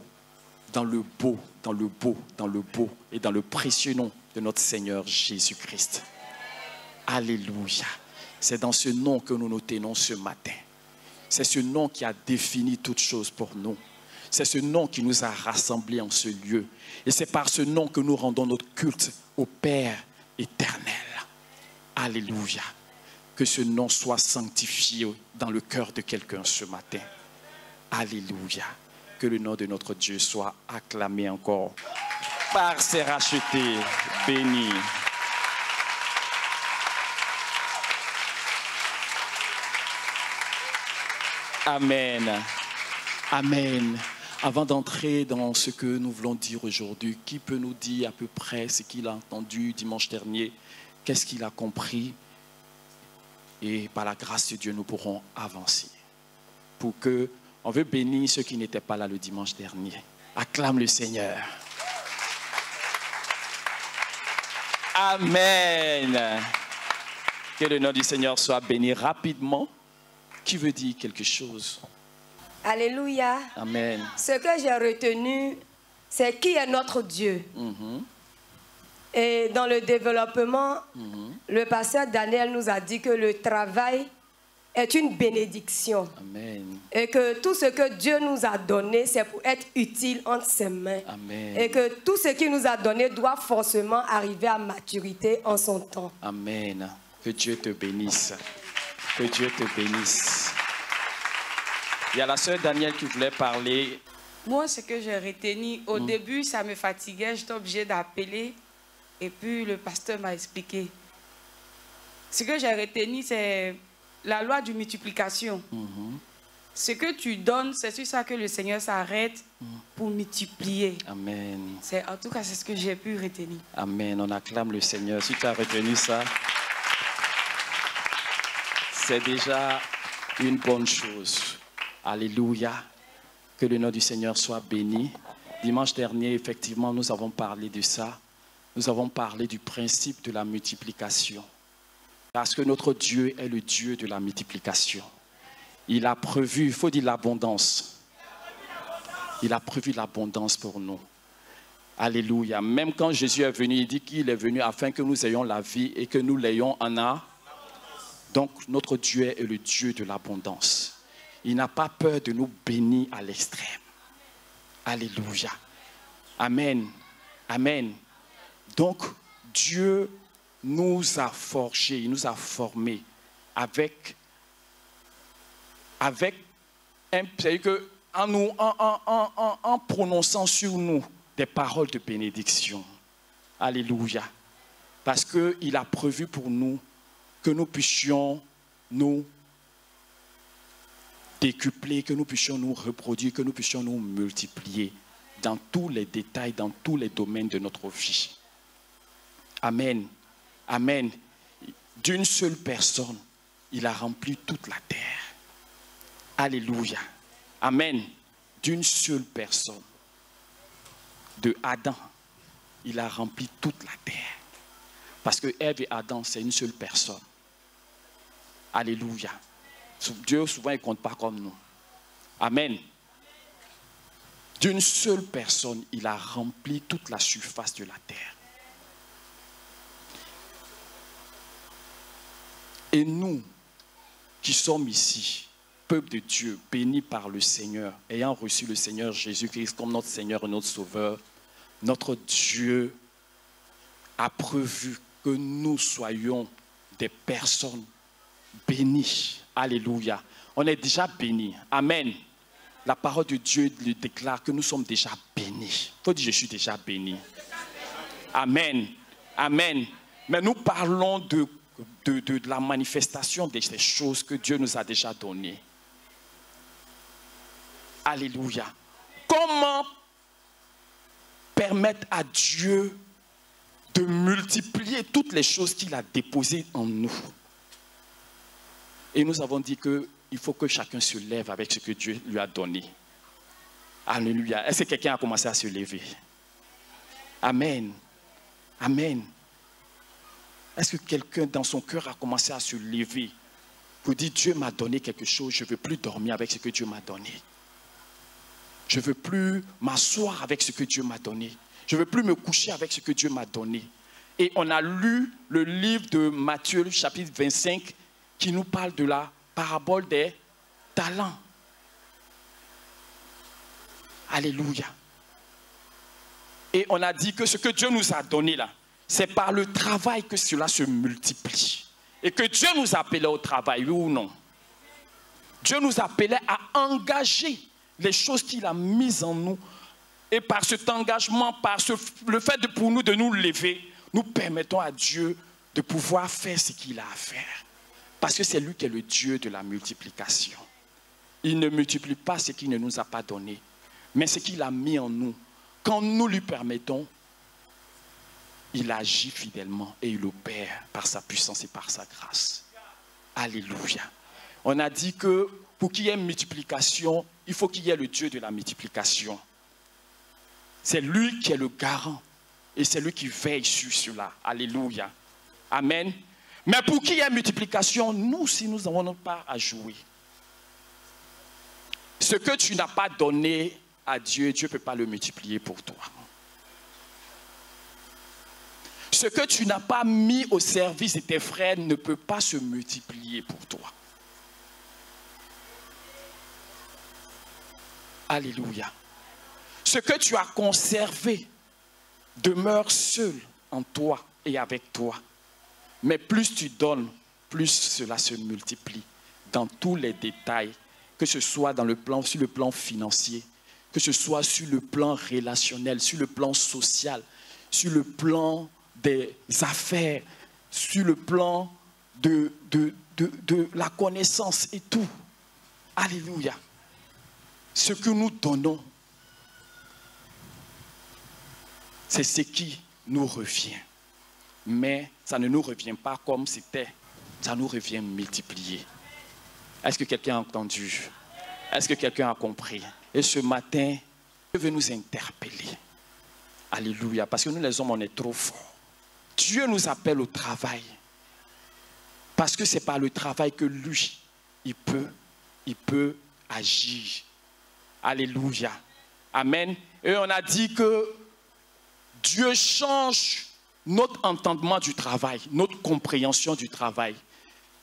dans le beau, dans le beau, dans le beau et dans le précieux nom de notre Seigneur Jésus-Christ. Alléluia. C'est dans ce nom que nous nous tenons ce matin. C'est ce nom qui a défini toutes choses pour nous. C'est ce nom qui nous a rassemblés en ce lieu. Et c'est par ce nom que nous rendons notre culte au Père éternel. Alléluia. Que ce nom soit sanctifié dans le cœur de quelqu'un ce matin. Alléluia. Que le nom de notre Dieu soit acclamé encore par ses rachetés bénis. Amen. Amen. Avant d'entrer dans ce que nous voulons dire aujourd'hui, qui peut nous dire à peu près ce qu'il a entendu dimanche dernier? Qu'est-ce qu'il a compris? Et par la grâce de Dieu, nous pourrons avancer. Pour que, on veut bénir ceux qui n'étaient pas là le dimanche dernier. Acclame le Seigneur. Amen. Que le nom du Seigneur soit béni rapidement. Qui veut dire quelque chose? Alléluia. Amen. Ce que j'ai retenu, c'est qui est notre Dieu. Et dans le développement, le pasteur Daniel nous a dit que le travail est une bénédiction. Amen. Et que tout ce que Dieu nous a donné, c'est pour être utile entre ses mains. Amen. Et que tout ce qu'il nous a donné doit forcément arriver à maturité en son temps. Amen. Que Dieu te bénisse. Que Dieu te bénisse. Il y a la sœur Danielle qui voulait parler. Moi, ce que j'ai retenu, au début, ça me fatiguait. J'étais obligée d'appeler. Et puis, le pasteur m'a expliqué. Ce que j'ai retenu, c'est la loi de multiplication. Ce que tu donnes, c'est sur ça que le Seigneur s'arrête pour multiplier. Amen. En tout cas, c'est ce que j'ai pu retenir. Amen. On acclame le Seigneur. Si tu as retenu ça, c'est déjà une bonne chose. Alléluia. Que le nom du Seigneur soit béni. Dimanche dernier, effectivement, nous avons parlé de ça. Nous avons parlé du principe de la multiplication. Parce que notre Dieu est le Dieu de la multiplication. Il a prévu, il faut dire l'abondance. Il a prévu l'abondance pour nous. Alléluia. Même quand Jésus est venu, il dit qu'il est venu afin que nous ayons la vie et que nous l'ayons en a. Donc, notre Dieu est le Dieu de l'abondance. Il n'a pas peur de nous bénir à l'extrême. Alléluia. Amen. Amen. Donc, Dieu nous a forgés, il nous a formés avec c'est-à-dire que en prononçant sur nous des paroles de bénédiction. Alléluia. Parce qu'il a prévu pour nous que nous puissions nous décupler, que nous puissions nous reproduire, que nous puissions nous multiplier dans tous les détails, dans tous les domaines de notre vie. Amen. Amen. D'une seule personne, il a rempli toute la terre. Alléluia. Amen. D'une seule personne, de Adam, il a rempli toute la terre. Parce que Ève et Adam, c'est une seule personne. Alléluia. Dieu, souvent, il ne compte pas comme nous. Amen. D'une seule personne, il a rempli toute la surface de la terre. Et nous, qui sommes ici, peuple de Dieu, bénis par le Seigneur, ayant reçu le Seigneur Jésus-Christ comme notre Seigneur et notre Sauveur, notre Dieu a prévu que nous soyons des personnes bénies. Alléluia. On est déjà bénis. Amen. La parole de Dieu lui déclare que nous sommes déjà bénis. Il faut dire, je suis déjà béni. Amen. Amen. Mais nous parlons de la manifestation de ces choses que Dieu nous a déjà données. Alléluia. Comment permettre à Dieu de multiplier toutes les choses qu'il a déposées en nous? Et nous avons dit qu'il faut que chacun se lève avec ce que Dieu lui a donné. Alléluia. Est-ce que quelqu'un a commencé à se lever? Amen. Amen. Est-ce que quelqu'un dans son cœur a commencé à se lever pour dire, Dieu m'a donné quelque chose, je ne veux plus dormir avec ce que Dieu m'a donné. Je ne veux plus m'asseoir avec ce que Dieu m'a donné. Je ne veux plus me coucher avec ce que Dieu m'a donné. Et on a lu le livre de Matthieu, le chapitre 25, qui nous parle de la parabole des talents. Alléluia. Et on a dit que ce que Dieu nous a donné là, c'est par le travail que cela se multiplie. Et que Dieu nous appelait au travail, oui ou non? Dieu nous appelait à engager les choses qu'il a mises en nous. Et par cet engagement, le fait pour nous de nous lever, nous permettons à Dieu de pouvoir faire ce qu'il a à faire. Parce que c'est lui qui est le Dieu de la multiplication. Il ne multiplie pas ce qu'il ne nous a pas donné, mais ce qu'il a mis en nous. Quand nous lui permettons, il agit fidèlement et il opère par sa puissance et par sa grâce. Alléluia. On a dit que pour qu'il y ait multiplication, il faut qu'il y ait le Dieu de la multiplication. C'est lui qui est le garant et c'est lui qui veille sur cela. Alléluia. Amen. Mais pour qu'il y ait multiplication, nous, si nous n'avons pas à jouer, ce que tu n'as pas donné à Dieu, Dieu ne peut pas le multiplier pour toi. Ce que tu n'as pas mis au service de tes frères ne peut pas se multiplier pour toi. Alléluia. Ce que tu as conservé demeure seul en toi et avec toi. Mais plus tu donnes, plus cela se multiplie dans tous les détails, que ce soit sur le plan financier, que ce soit sur le plan relationnel, sur le plan social, sur le plan des affaires, sur le plan de la connaissance et tout. Alléluia. Ce que nous donnons, c'est ce qui nous revient. Mais ça ne nous revient pas comme c'était. Ça nous revient multiplié. Est-ce que quelqu'un a entendu? Est-ce que quelqu'un a compris? Et ce matin, Dieu veut nous interpeller. Alléluia. Parce que nous les hommes, on est trop forts. Dieu nous appelle au travail. Parce que c'est par le travail que lui, il peut agir. Alléluia. Amen. Et on a dit que Dieu change notre entendement du travail, notre compréhension du travail,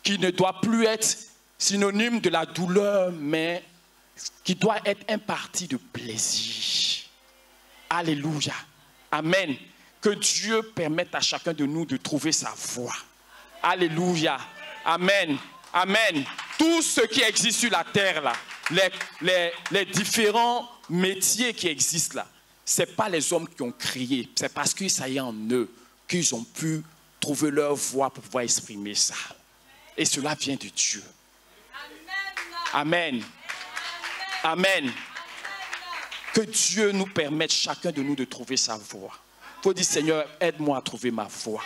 qui ne doit plus être synonyme de la douleur, mais qui doit être un parti de plaisir. Alléluia. Amen. Que Dieu permette à chacun de nous de trouver sa voie. Alléluia. Amen. Amen. Tout ce qui existe sur la terre, là, les différents métiers qui existent là, ce n'est pas les hommes qui ont créé, c'est parce que ça y est en eux qu'ils ont pu trouver leur voie pour pouvoir exprimer ça. Et cela vient de Dieu. Amen. Amen. Que Dieu nous permette chacun de nous de trouver sa voie. Il faut dire, Seigneur, aide-moi à trouver ma voie.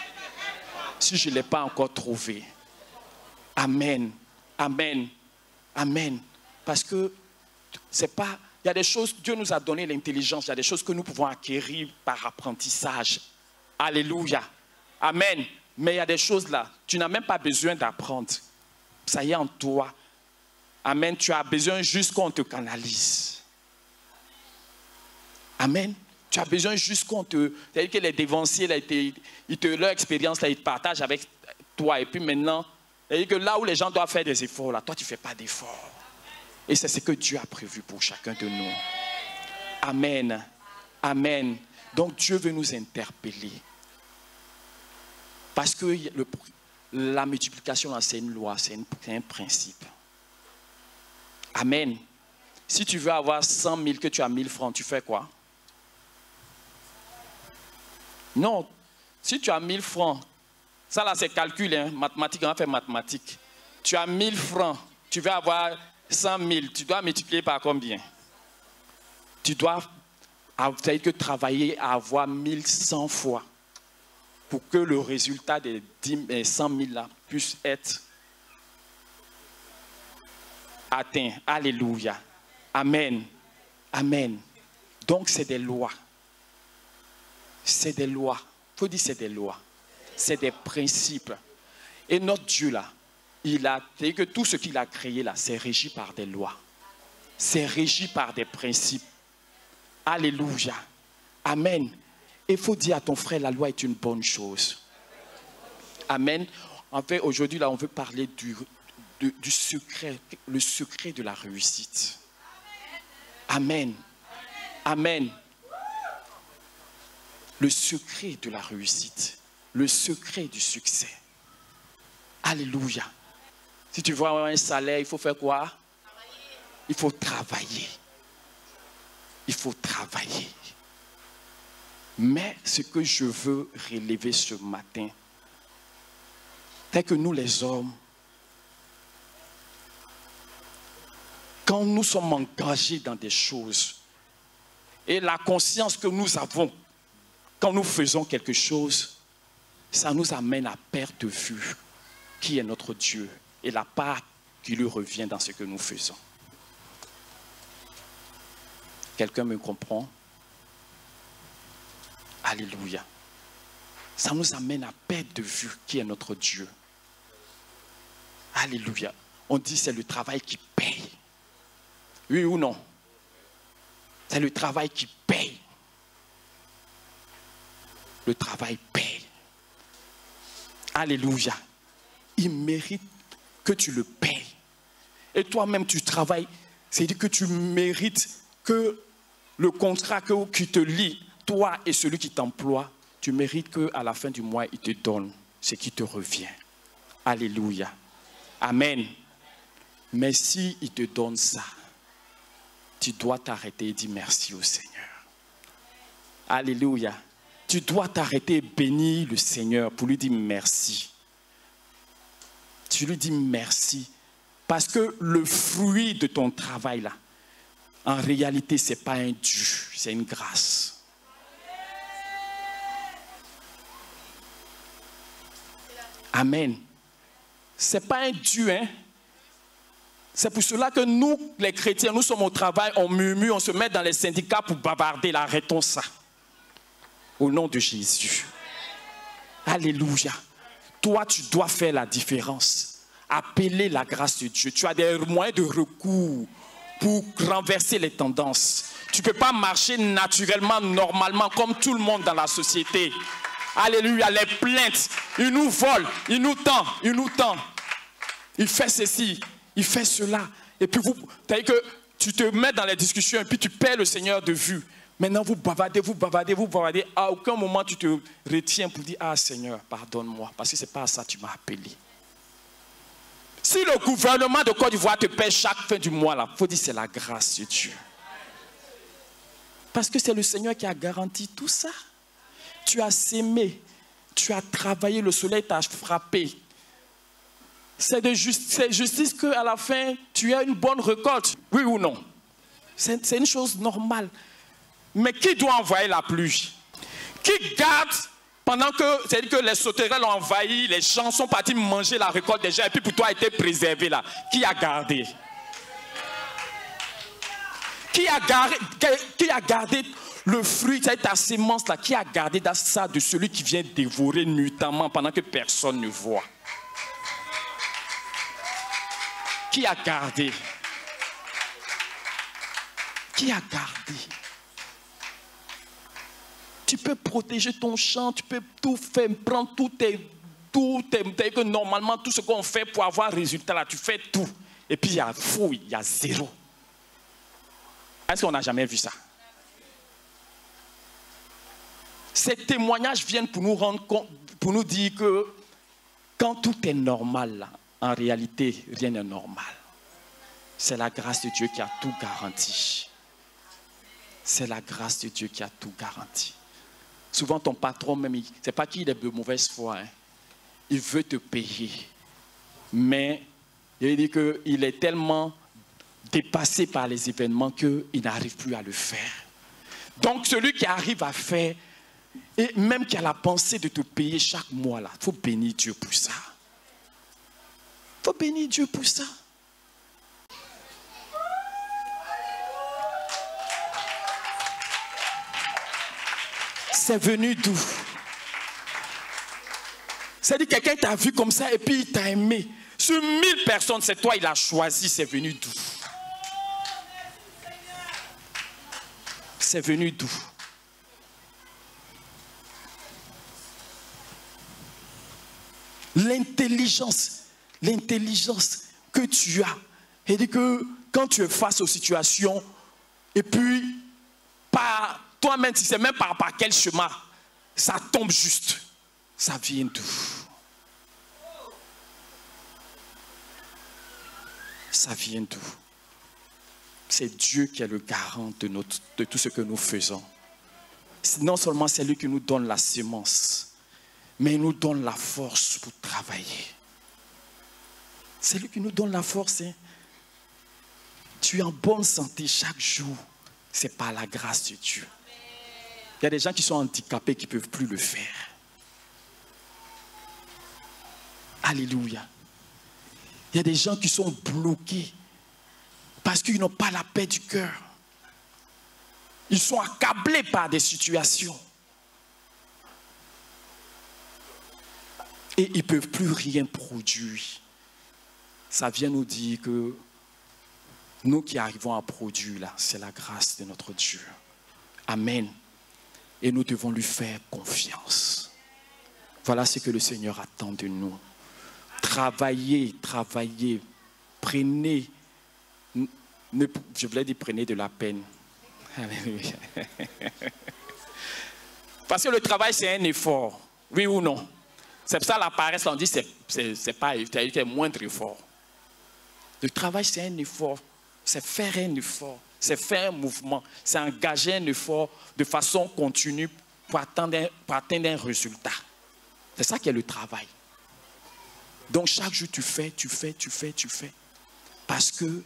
Si je ne l'ai pas encore trouvée. Amen. Amen. Amen. Parce que c'est pas... Il y a des choses, Dieu nous a donné l'intelligence, il y a des choses que nous pouvons acquérir par apprentissage. Alléluia. Amen. Mais il y a des choses là, tu n'as même pas besoin d'apprendre. Ça y est en toi. Amen. Tu as besoin juste qu'on te canalise. Amen. Tu as besoin juste qu'on te... C'est-à-dire que les dévanciers, là, leur expérience, là, ils partagent avec toi. Et puis maintenant, c'est-à-dire que là où les gens doivent faire des efforts, là, toi, tu ne fais pas d'efforts. Et c'est ce que Dieu a prévu pour chacun de nous. Amen. Amen. Donc Dieu veut nous interpeller. Parce que la multiplication, c'est une loi, c'est un principe. Amen. Si tu veux avoir 100 000, que tu as 1000 francs, tu fais quoi? Non. Si tu as 1000 francs, ça là c'est calcul, hein, mathématiques, on va faire mathématiques. Tu as 1000 francs, tu veux avoir 100 000, tu dois multiplier par combien? Tu dois travailler à avoir 1100 fois pour que le résultat des 100 000 là puisse être atteint. Alléluia. Amen. Amen. Donc c'est des lois. C'est des lois. Il faut dire c'est des lois. C'est des principes. Et notre Dieu là, il a dit que tout ce qu'il a créé là, c'est régi par des lois. C'est régi par des principes. Alléluia. Amen. Il faut dire à ton frère, la loi est une bonne chose. Amen. En fait, aujourd'hui, là, on veut parler du secret, le secret de la réussite. Amen. Amen. Le secret de la réussite. Le secret du succès. Alléluia. Si tu veux avoir un salaire, il faut faire quoi? Il faut travailler. Il faut travailler. Mais ce que je veux relever ce matin, c'est que nous les hommes, quand nous sommes engagés dans des choses, et la conscience que nous avons quand nous faisons quelque chose, ça nous amène à perdre de vue qui est notre Dieu et la part qui lui revient dans ce que nous faisons. Quelqu'un me comprend? Alléluia. Ça nous amène à perdre de vue qui est notre Dieu. Alléluia. On dit c'est le travail qui paye. Oui ou non? C'est le travail qui paye. Le travail paye. Alléluia. Il mérite que tu le payes. Et toi-même tu travailles. C'est-à-dire que tu mérites que le contrat qui te lie, toi et celui qui t'emploie, tu mérites qu'à la fin du mois, il te donne ce qui te revient. Alléluia. Amen. Mais s'il te donne ça, tu dois t'arrêter et dire merci au Seigneur. Alléluia. Tu dois t'arrêter et bénir le Seigneur pour lui dire merci. Tu lui dis merci. Parce que le fruit de ton travail là, en réalité, ce n'est pas un dû, c'est une grâce. Amen. Ce n'est pas un dû, hein. C'est pour cela que nous, les chrétiens, nous sommes au travail, on murmure, on se met dans les syndicats pour bavarder. Là, arrêtons ça. Au nom de Jésus. Alléluia. Toi, tu dois faire la différence. Appeler la grâce de Dieu. Tu as des moyens de recours pour renverser les tendances. Tu ne peux pas marcher naturellement, normalement, comme tout le monde dans la société. Alléluia, les plaintes, il nous vole, il nous tend, il nous tend. Il fait ceci, il fait cela. Et puis c'est-à-dire que tu te mets dans les discussions et puis tu perds le Seigneur de vue. Maintenant, vous bavardez, vous bavardez, vous bavardez. À aucun moment, tu te retiens pour dire, ah Seigneur, pardonne-moi, parce que ce n'est pas à ça que tu m'as appelé. Si le gouvernement de Côte d'Ivoire te paie chaque fin du mois, il faut dire c'est la grâce de Dieu. Parce que c'est le Seigneur qui a garanti tout ça. Tu as sémé, tu as travaillé, le soleil t'a frappé. C'est justice qu'à la fin, tu as une bonne récolte. Oui ou non? C'est une chose normale. Mais qui doit envoyer la pluie? Qui garde pendant que, c'est-à-dire que les sauterelles ont envahi, les gens sont partis manger la récolte des gens et puis pour toi a été préservé là? Qui a gardé? Qui a gardé le fruit, c'est ta sémence là? Qui a gardé ça de celui qui vient dévorer nuitamment pendant que personne ne voit? Qui a gardé? Qui a gardé? Tu peux protéger ton champ, tu peux tout faire, prendre que normalement tout ce qu'on fait pour avoir un résultat là, tu fais tout. Et puis il y a fou, il y a zéro. Est-ce qu'on n'a jamais vu ça? Ces témoignages viennent pour nous rendre compte, pour nous dire que quand tout est normal, là, en réalité, rien n'est normal. C'est la grâce de Dieu qui a tout garanti. C'est la grâce de Dieu qui a tout garanti. Souvent, ton patron, même, ce n'est pas qu'il est de mauvaise foi. Hein. Il veut te payer. Mais il dit qu'il est tellement dépassé par les événements qu'il n'arrive plus à le faire. Donc, celui qui arrive à faire, et même qui a la pensée de te payer chaque mois, il faut bénir Dieu pour ça. Il faut bénir Dieu pour ça. C'est venu d'où? C'est-à-dire que quelqu'un t'a vu comme ça et puis il t'a aimé. Sur 1000 personnes, c'est toi, il a choisi, c'est venu d'où? C'est venu d'où? L'intelligence que tu as. C'est-à-dire que quand tu es face aux situations, et puis par toi-même, tu ne sais même pas par quel chemin, ça tombe juste. Ça vient d'où? Ça vient d'où? C'est Dieu qui est le garant de tout ce que nous faisons. Non seulement c'est lui qui nous donne la semence, mais il nous donne la force pour travailler. C'est lui qui nous donne la force. Hein? Tu es en bonne santé chaque jour. C'est par la grâce de Dieu. Il y a des gens qui sont handicapés qui ne peuvent plus le faire. Alléluia. Il y a des gens qui sont bloqués parce qu'ils n'ont pas la paix du cœur. Ils sont accablés par des situations. Et ils ne peuvent plus rien produire. Ça vient nous dire que nous qui arrivons à produire là, c'est la grâce de notre Dieu. Amen. Et nous devons lui faire confiance. Voilà ce que le Seigneur attend de nous. Travaillez, travaillez. Prenez, je voulais dire prenez de la peine. Parce que le travail, c'est un effort. Oui ou non? C'est pour ça la paresse, on dit c'est pas un moindre effort. Le travail, c'est un effort. C'est faire un effort. C'est faire un mouvement. C'est engager un effort de façon continue pour atteindre un résultat. C'est ça qui est le travail. Donc chaque jour, tu fais. Parce que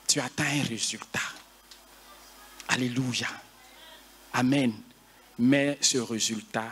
tu atteins un résultat. Alléluia. Amen. Mais ce résultat